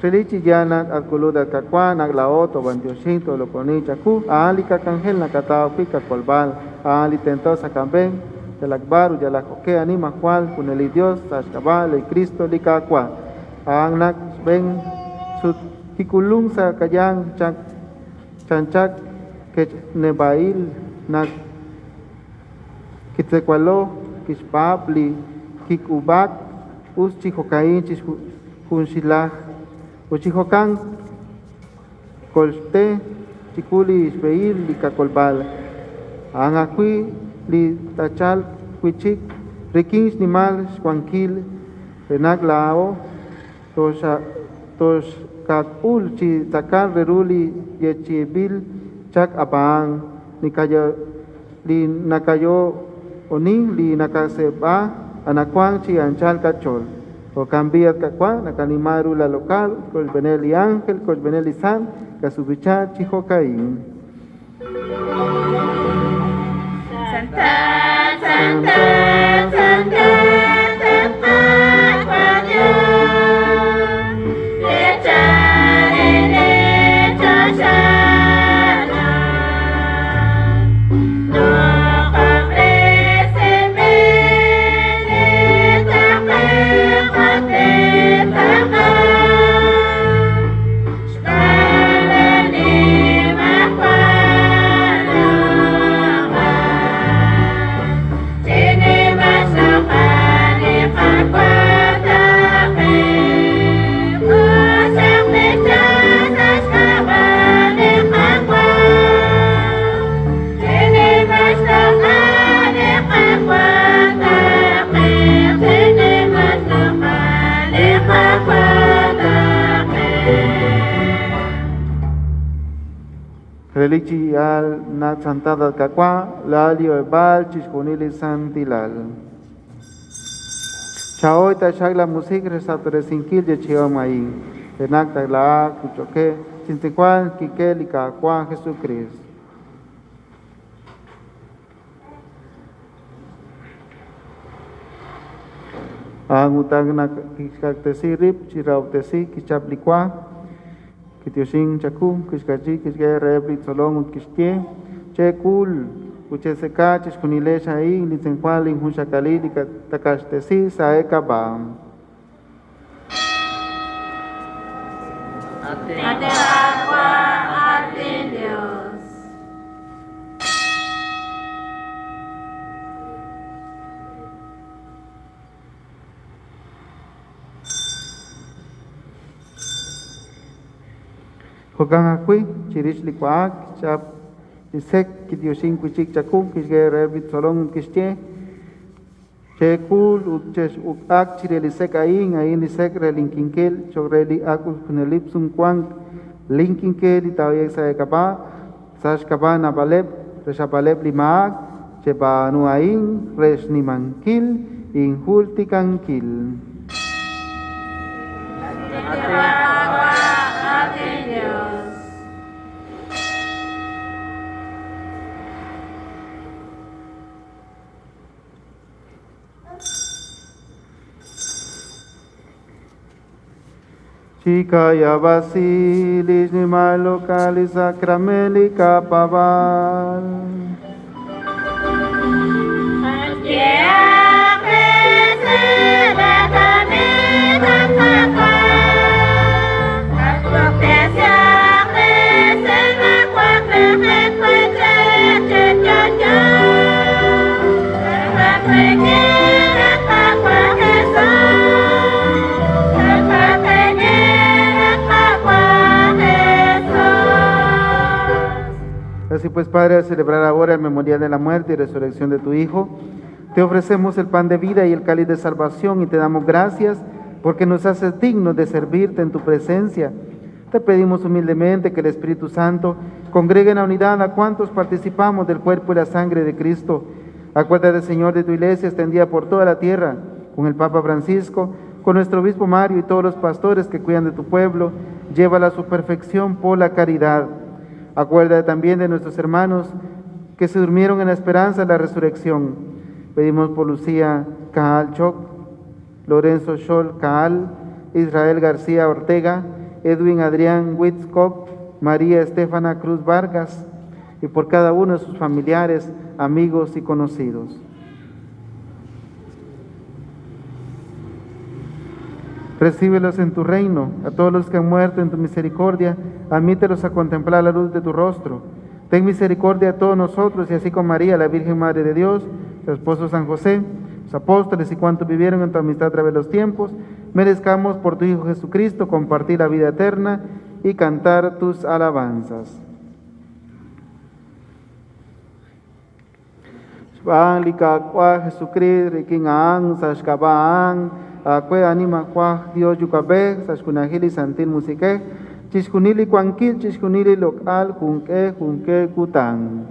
Felici yana akuluda kakwa naglaoto bantioshinto lokoni chaku. Ali kakangel nakatao pika kolbal. Ali tentosa kamben. Yalakbaru yalakoke anima cual con el Dios ashkabal el Cristo likakwa. Angnak ben sut kikulung sa kayang chanchak ke nebail nak kitsekwalo kishpapli kikubak us chihokain chishkunshilaj uchihokan kolte chikuli isbeil likakolbal angakui li tachal kuichik rikins nimal squanquil renak lao tos kakul chi takal reruli yechibil chak abang nikayo li nakayo oni li nakaseba anakwang chi anchal kachol o cambiat kakwa nakanimaru la local kol beneli ángel kol beneli san kasubicha chihokain. Santa, Santa, Santa, Santa, Dios, echaré chachana, no ofréceme, Relici al nat santada kakwa lalio ebal chishkunili santilal. Chaoy ta shagla musik resatore sinkil je chiomai. Enak ta la kuchoke chintikwan kikeli kakwa Jesucristo. Ang utang na kiskaktesi rip chirautesi kichaplikwa. Kitiosing chakum kiskachi kiske rebli solong kiske chekul ucheseka chishkunile shai litsenkwal inhushakali takashtesi saekabam. Ate agua, ate Dios. Hogang akui chirish likwaak chap isek kitiosing kuchik chakum kiske rebli solong kiske chekul uches ukak chirelisek ain lisek relinkinkel chogreli akul kunelip sumkwang linkinkel itawek saekaba sashkaba nabaleb reshabaleb limaak cheba nuain resnimankil inhultikankil. Chica ya basilis ni malocalis sacramelica paval. Yeah, Así pues, Padre, al celebrar ahora el memorial de la muerte y resurrección de tu Hijo, te ofrecemos el pan de vida y el cáliz de salvación y te damos gracias porque nos haces dignos de servirte en tu presencia. Te pedimos humildemente que el Espíritu Santo congregue en la unidad a cuantos participamos del cuerpo y la sangre de Cristo. Acuérdate, Señor, de tu iglesia extendida por toda la tierra, con el Papa Francisco, con nuestro obispo Mario y todos los pastores que cuidan de tu pueblo. Llévala a su perfección por la caridad. Acuérdate también de nuestros hermanos que se durmieron en la esperanza de la resurrección. Pedimos por Lucía Caal Choc, Lorenzo Scholl Caal, Israel García Ortega, Edwin Adrián Witzkop, María Estefana Cruz Vargas, y por cada uno de sus familiares, amigos y conocidos. Recíbelos en tu reino, a todos los que han muerto en tu misericordia, admítelos a contemplar la luz de tu rostro. Ten misericordia a todos nosotros, y así con María, la Virgen Madre de Dios, su esposo San José, los apóstoles y cuantos vivieron en tu amistad a través de los tiempos, merezcamos por tu Hijo Jesucristo compartir la vida eterna y cantar tus alabanzas. Shbang lika kwa Jesucristo, riking ang sashkabang, kwe anima kwa Dios yukabe, sashkunahili santin musike, chishkunili kwankil, chishkunili lokal, kunke kutang.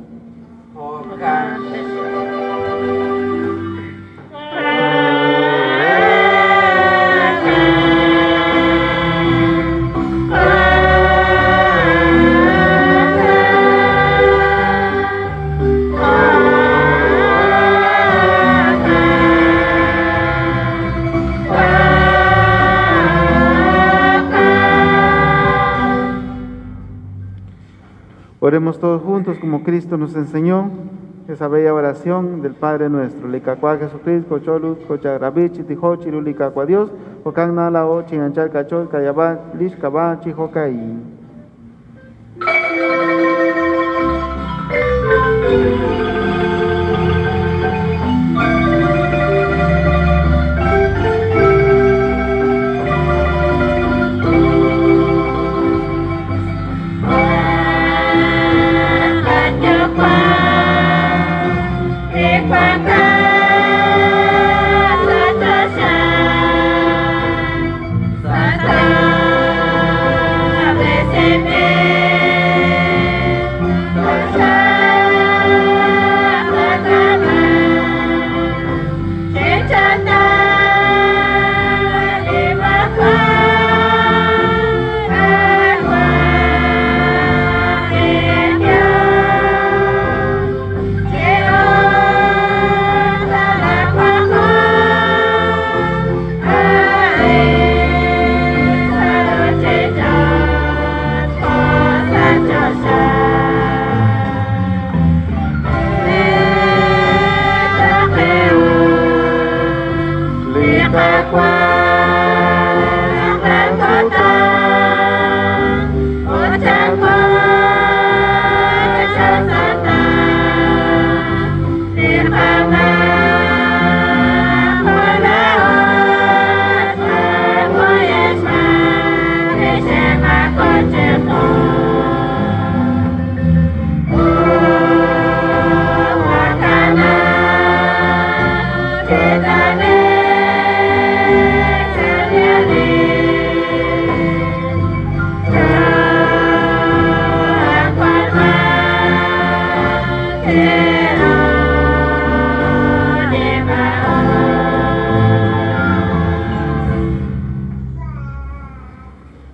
Oremos todos juntos como Cristo nos enseñó esa bella oración del Padre nuestro. Likakwa Jesucristo, Kocholu, Kochagrabichi, Tijochi, Likakwa Dios, Okan Nala O, Chinanchal Kachol, Kayaba, Lishkaba, Chihokai.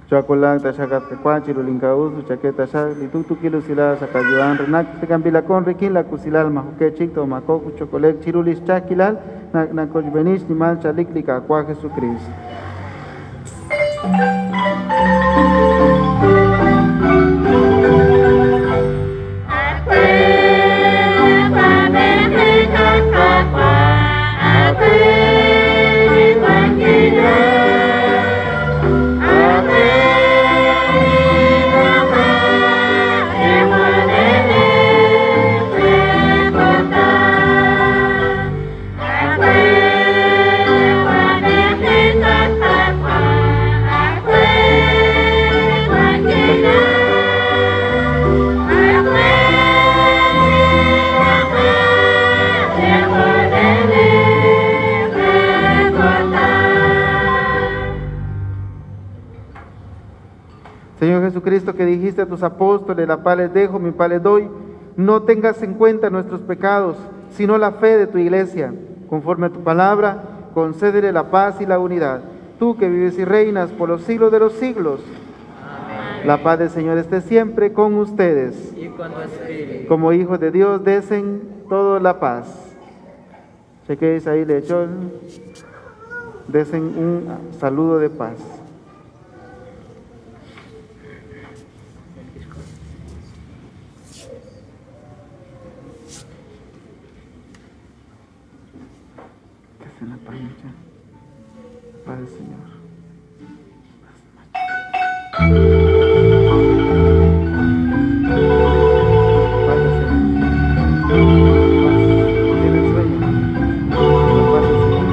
Chacolang tashakat kakwachi rulinkaus chaqueta shak litutu kilo sila sakayuan renak tekambilakon rikin la kusilal majuke chikto makoku chocolek chirulis chakilal na kochbenish nimal chalik likakwa Jesucristo. Aku Señor Jesucristo, que dijiste a tus apóstoles, la paz les dejo, mi paz les doy, no tengas en cuenta nuestros pecados, sino la fe de tu iglesia. Conforme a tu palabra, concédele la paz y la unidad. Tú que vives y reinas por los siglos de los siglos. Amén. La paz del Señor esté siempre con ustedes. Y con tu espíritu. Como hijos de Dios, desen toda la paz. Chequéis ahí, lechón. Desen un saludo de paz. Desen la paz, mucha. Paz del Señor. Paz del Señor. ¿Tienes sueño? La paz del Señor.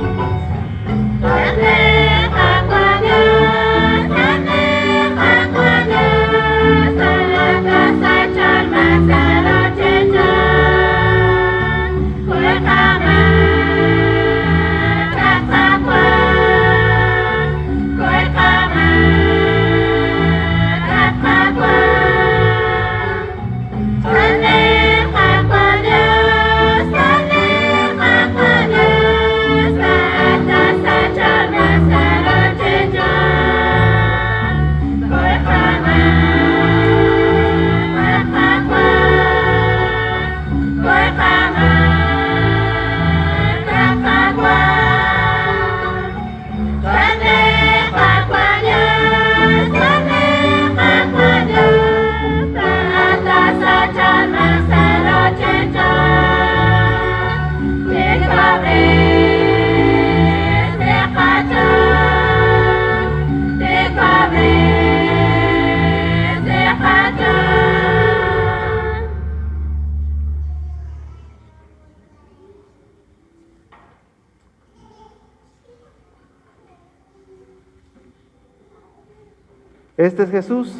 Este es Jesús,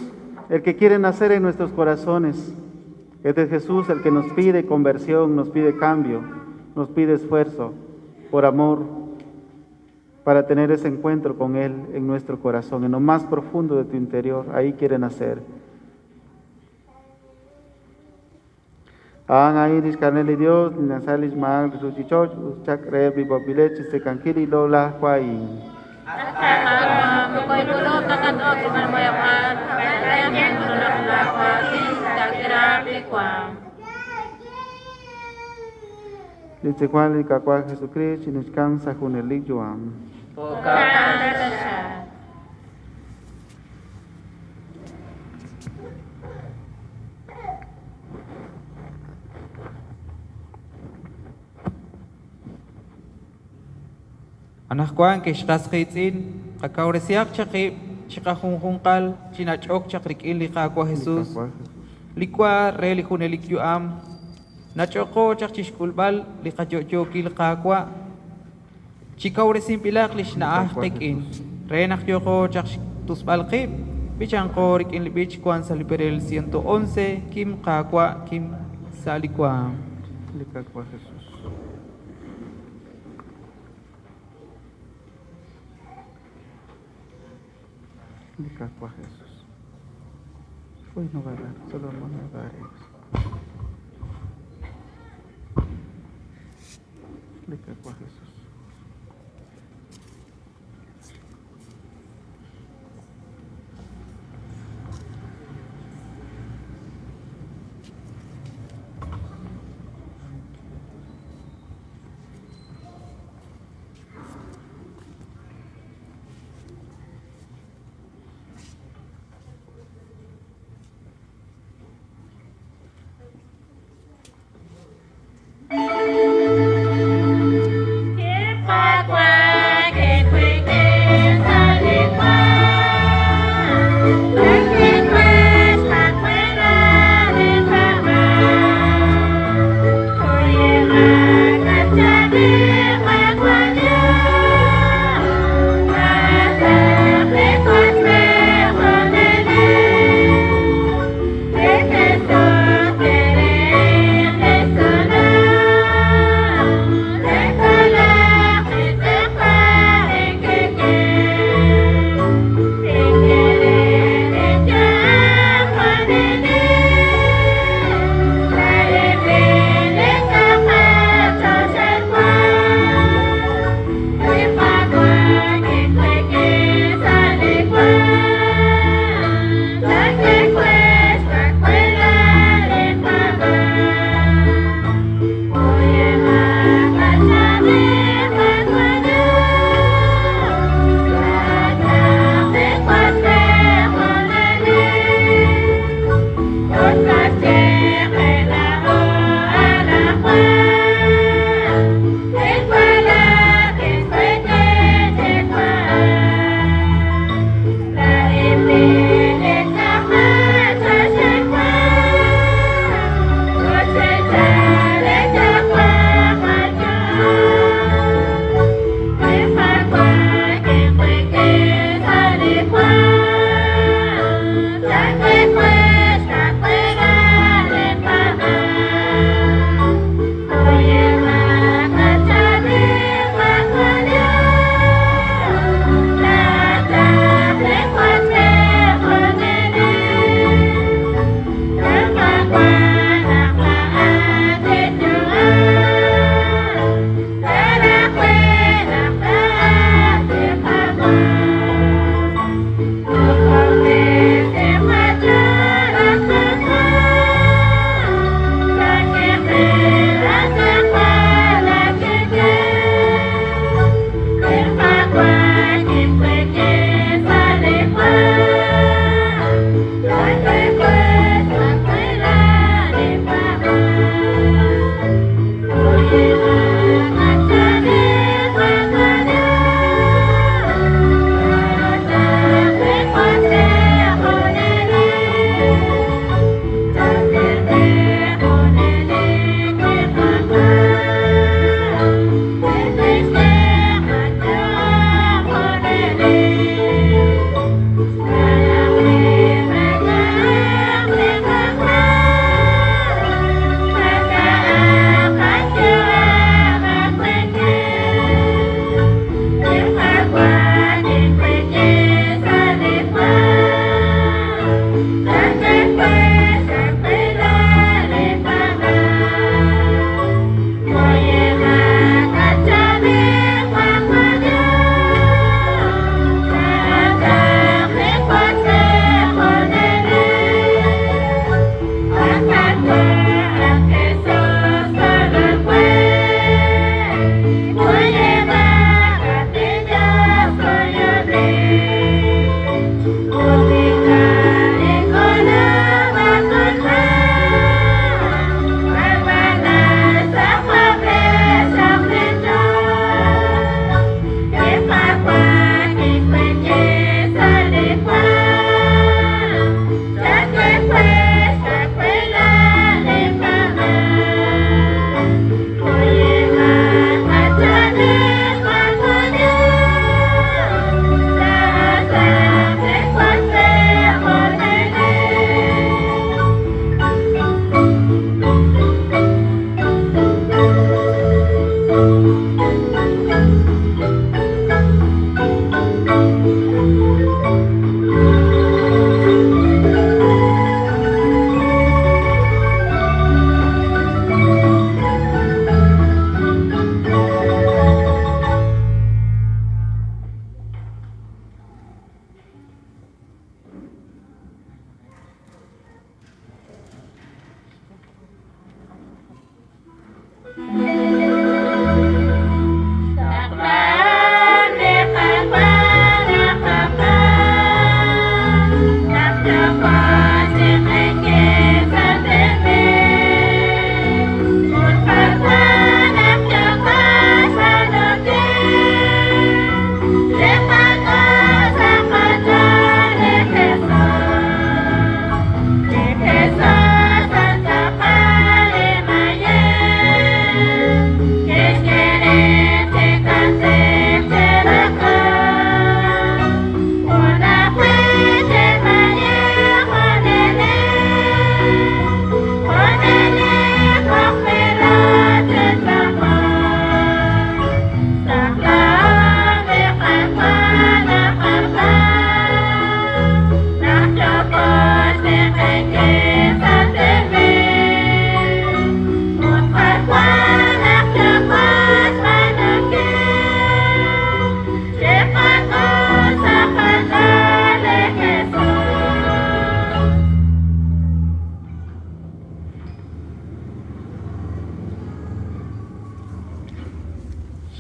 el que quiere nacer en nuestros corazones. Este es Jesús, el que nos pide conversión, nos pide cambio, nos pide esfuerzo por amor, para tener ese encuentro con Él en nuestro corazón, en lo más profundo de tu interior. Ahí quiere nacer. Ang airis carneli Dios, nasalis maang resucichoch, chak rebi babilech, se cankili lola huain. Lice cual y cacua Jesucristo, y nos cansa con el joam. Anak kuan ke shkas khitzin qakauresiak chaqi chiqajunjunqal chinachok chaqrik'in liqakwa Jesus likwa re lijunelik yu'am nachoko chaqchishkulbal liqayoyoki liqakwa chikauresin pilaq lixna'aj qik'in re naqyoko chaqtusbal qib bichanqo rik'in libich kuan saliperel 111 kim qakwa kim salikwa Liqakwa Jesús. Liqakwa Jesús. Hoy no va a dar, solo vamos a dar eso. Liqakwa Jesús.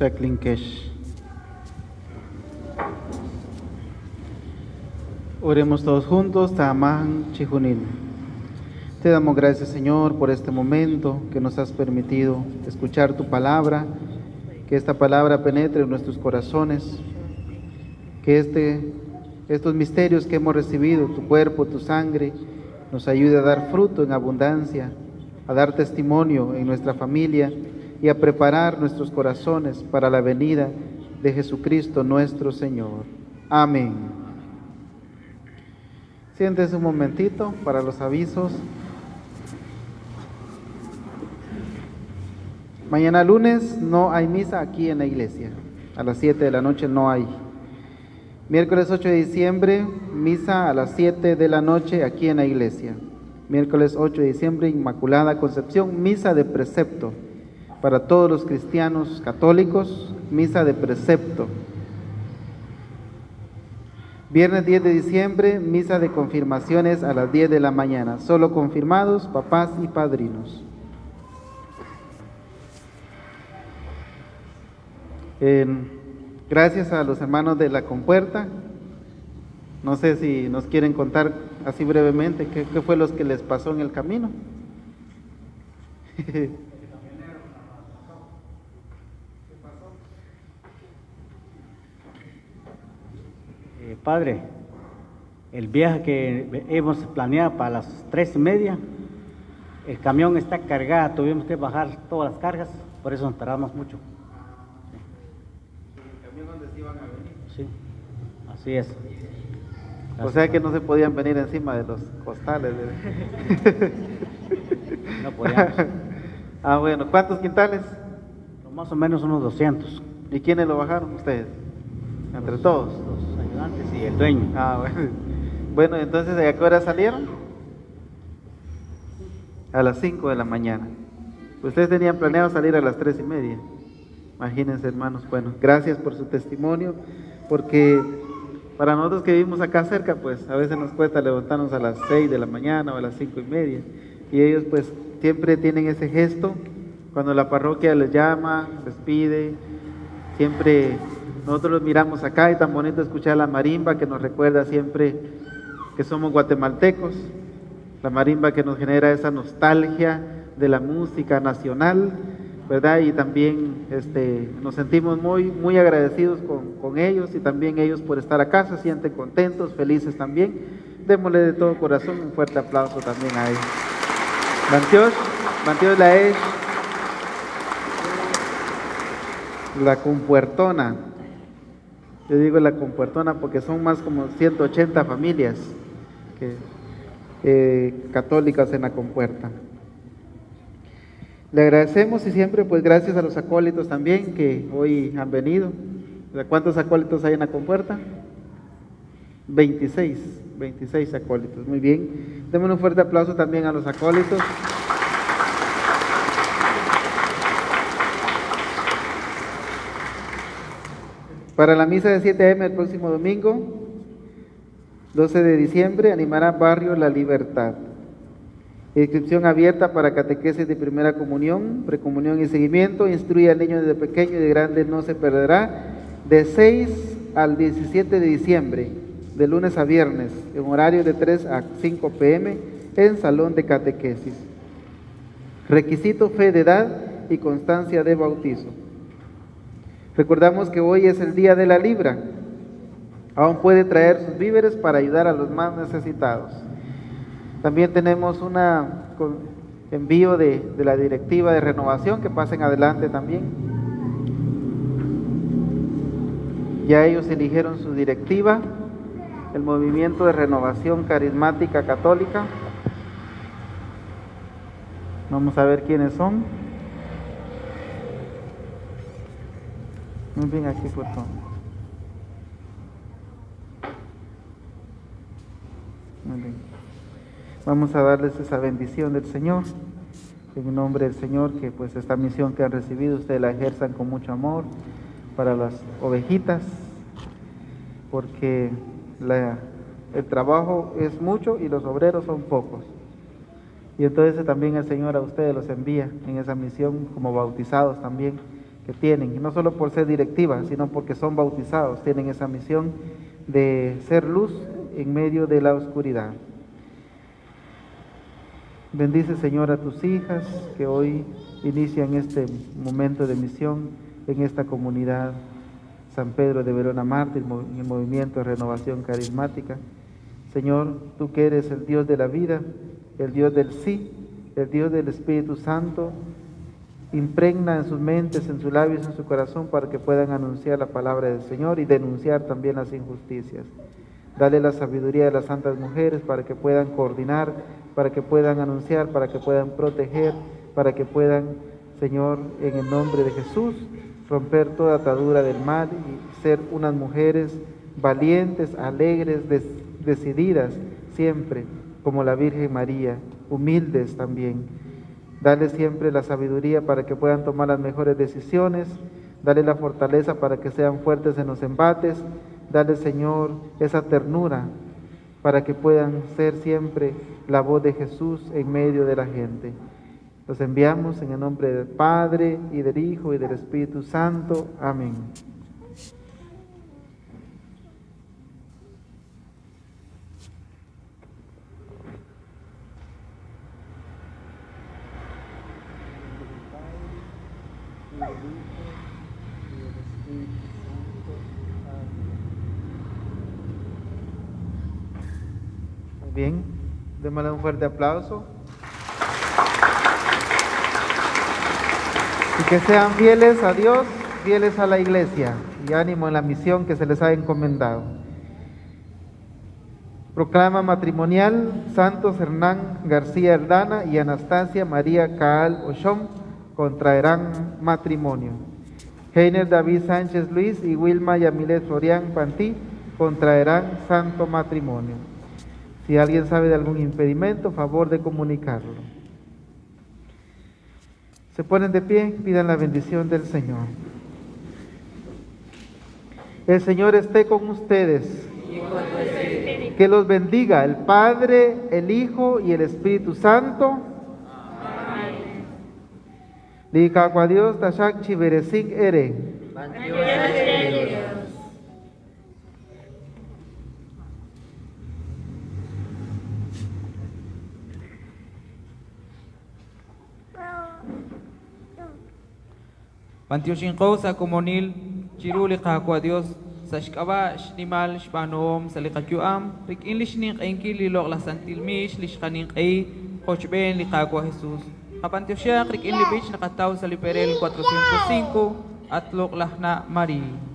Shaklinkesh. Oremos todos juntos, Tamán Chijunin. Te damos gracias, Señor, por este momento que nos has permitido escuchar tu palabra, que esta palabra penetre en nuestros corazones, que estos misterios que hemos recibido, tu cuerpo, tu sangre, nos ayude a dar fruto en abundancia, a dar testimonio en nuestra familia y a preparar nuestros corazones para la venida de Jesucristo nuestro Señor. Amén. Siéntese un momentito para los avisos. Mañana lunes no hay misa aquí en la iglesia. A las 7 de la noche no hay. Miércoles 8 de diciembre, misa a las 7 de la noche aquí en la iglesia. Miércoles 8 de diciembre, Inmaculada Concepción, misa de precepto. Para todos los cristianos católicos, misa de precepto. Viernes 10 de diciembre, misa de confirmaciones a las 10 de la mañana. Solo confirmados, papás y padrinos. Gracias a los hermanos de la Compuerta. No sé si nos quieren contar así brevemente qué fue lo que les pasó en el camino. Padre, el viaje que hemos planeado para las 3:30, el camión está cargado, tuvimos que bajar todas las cargas, por eso nos tardamos mucho. ¿El camión donde se iban a venir? Sí, así es. O sea que no se podían venir encima de los costales. No podíamos. Ah, bueno, ¿cuántos quintales? Más o menos unos 200. ¿Y quiénes lo bajaron? ¿Ustedes? ¿Entre todos? Los ayudantes y el dueño. Ah, bueno. Bueno, entonces, ¿a qué hora salieron? A las 5 de la mañana. Ustedes tenían planeado salir a las 3:30. Imagínense, hermanos. Bueno, gracias por su testimonio, porque para nosotros que vivimos acá cerca, pues a veces nos cuesta levantarnos a las 6 de la mañana o a las 5:30. Y ellos pues siempre tienen ese gesto, cuando la parroquia les llama, les pide, siempre nosotros los miramos acá y tan bonito escuchar la marimba que nos recuerda siempre que somos guatemaltecos, la marimba que nos genera esa nostalgia de la música nacional, ¿verdad? Y también nos sentimos muy agradecidos con ellos, y también ellos por estar acá se sienten contentos, felices también. Démosle de todo corazón un fuerte aplauso también a ellos. Mantioch Laech, la Compuertona. Yo digo la Compuertona porque son más como 180 familias católicas en la Compuerta. Le agradecemos, y siempre pues gracias a los acólitos también que hoy han venido. ¿Cuántos acólitos hay en la Compuerta? 26 acólitos, muy bien. Démosle un fuerte aplauso también a los acólitos. Para la misa de 7 a.m. el próximo domingo, 12 de diciembre, animará Barrio La Libertad. Inscripción abierta para catequesis de primera comunión, precomunión y seguimiento. Instruye al niño desde pequeño y de grande no se perderá. De 6 al 17 de diciembre, de lunes a viernes, en horario de 3 a 5 p.m. en salón de catequesis. Requisito: fe de edad y constancia de bautizo. Recordamos que hoy es el día de la libra. Aún puede traer sus víveres para ayudar a los más necesitados. También tenemos un envío de la directiva de renovación, que pasen adelante también. Ya ellos eligieron su directiva, el Movimiento de Renovación Carismática Católica. Vamos a ver quiénes son. Muy bien, aquí por favor. Muy bien. Vamos a darles esa bendición del Señor, en nombre del Señor, que pues esta misión que han recibido ustedes la ejerzan con mucho amor para las ovejitas, porque el trabajo es mucho y los obreros son pocos. Y entonces también el Señor a ustedes los envía en esa misión como bautizados también que tienen, y no solo por ser directiva, sino porque son bautizados, tienen esa misión de ser luz en medio de la oscuridad. Bendice, Señor, a tus hijas que hoy inician este momento de misión en esta comunidad San Pedro de Verona Mártir, en el movimiento de renovación carismática. Señor, tú que eres el Dios de la vida, el Dios del sí, el Dios del Espíritu Santo, impregna en sus mentes, en sus labios, en su corazón, para que puedan anunciar la palabra del Señor y denunciar también las injusticias. Dale la sabiduría de las santas mujeres para que puedan coordinar, para que puedan anunciar, para que puedan proteger, para que puedan, Señor, en el nombre de Jesús, romper toda atadura del mal y ser unas mujeres valientes, alegres, decididas siempre, como la Virgen María, humildes también. Dale siempre la sabiduría para que puedan tomar las mejores decisiones. Dale la fortaleza para que sean fuertes en los embates. Dale, Señor, esa ternura para que puedan ser siempre la voz de Jesús en medio de la gente. Los enviamos en el nombre del Padre, y del Hijo, y del Espíritu Santo. Amén. Bien, démosle un fuerte aplauso. Y que sean fieles a Dios, fieles a la iglesia, y ánimo en la misión que se les ha encomendado. Proclama matrimonial: Santos Hernán García Erdana y Anastasia María Caal Oshom contraerán matrimonio. Heiner David Sánchez Luis y Wilma Yamilet Florian Pantí contraerán santo matrimonio. Si alguien sabe de algún impedimento, favor de comunicarlo. Se ponen de pie, pidan la bendición del Señor. El Señor esté con ustedes. Que los bendiga el Padre, el Hijo y el Espíritu Santo. Likakwa Dios tashak chiveresik ere. Pantioshinko sa komunil, chiruli kakwa Dios, sa shkaba, shnimal, shpanom, sa likakyuam, rik inlish ning kainki lilok la santilmish, lish kaning kay, kochben li kakwa Jesus. Kapantiosyak, rik inlibich nakataw sa Liperel 405, at lok lahna Marie.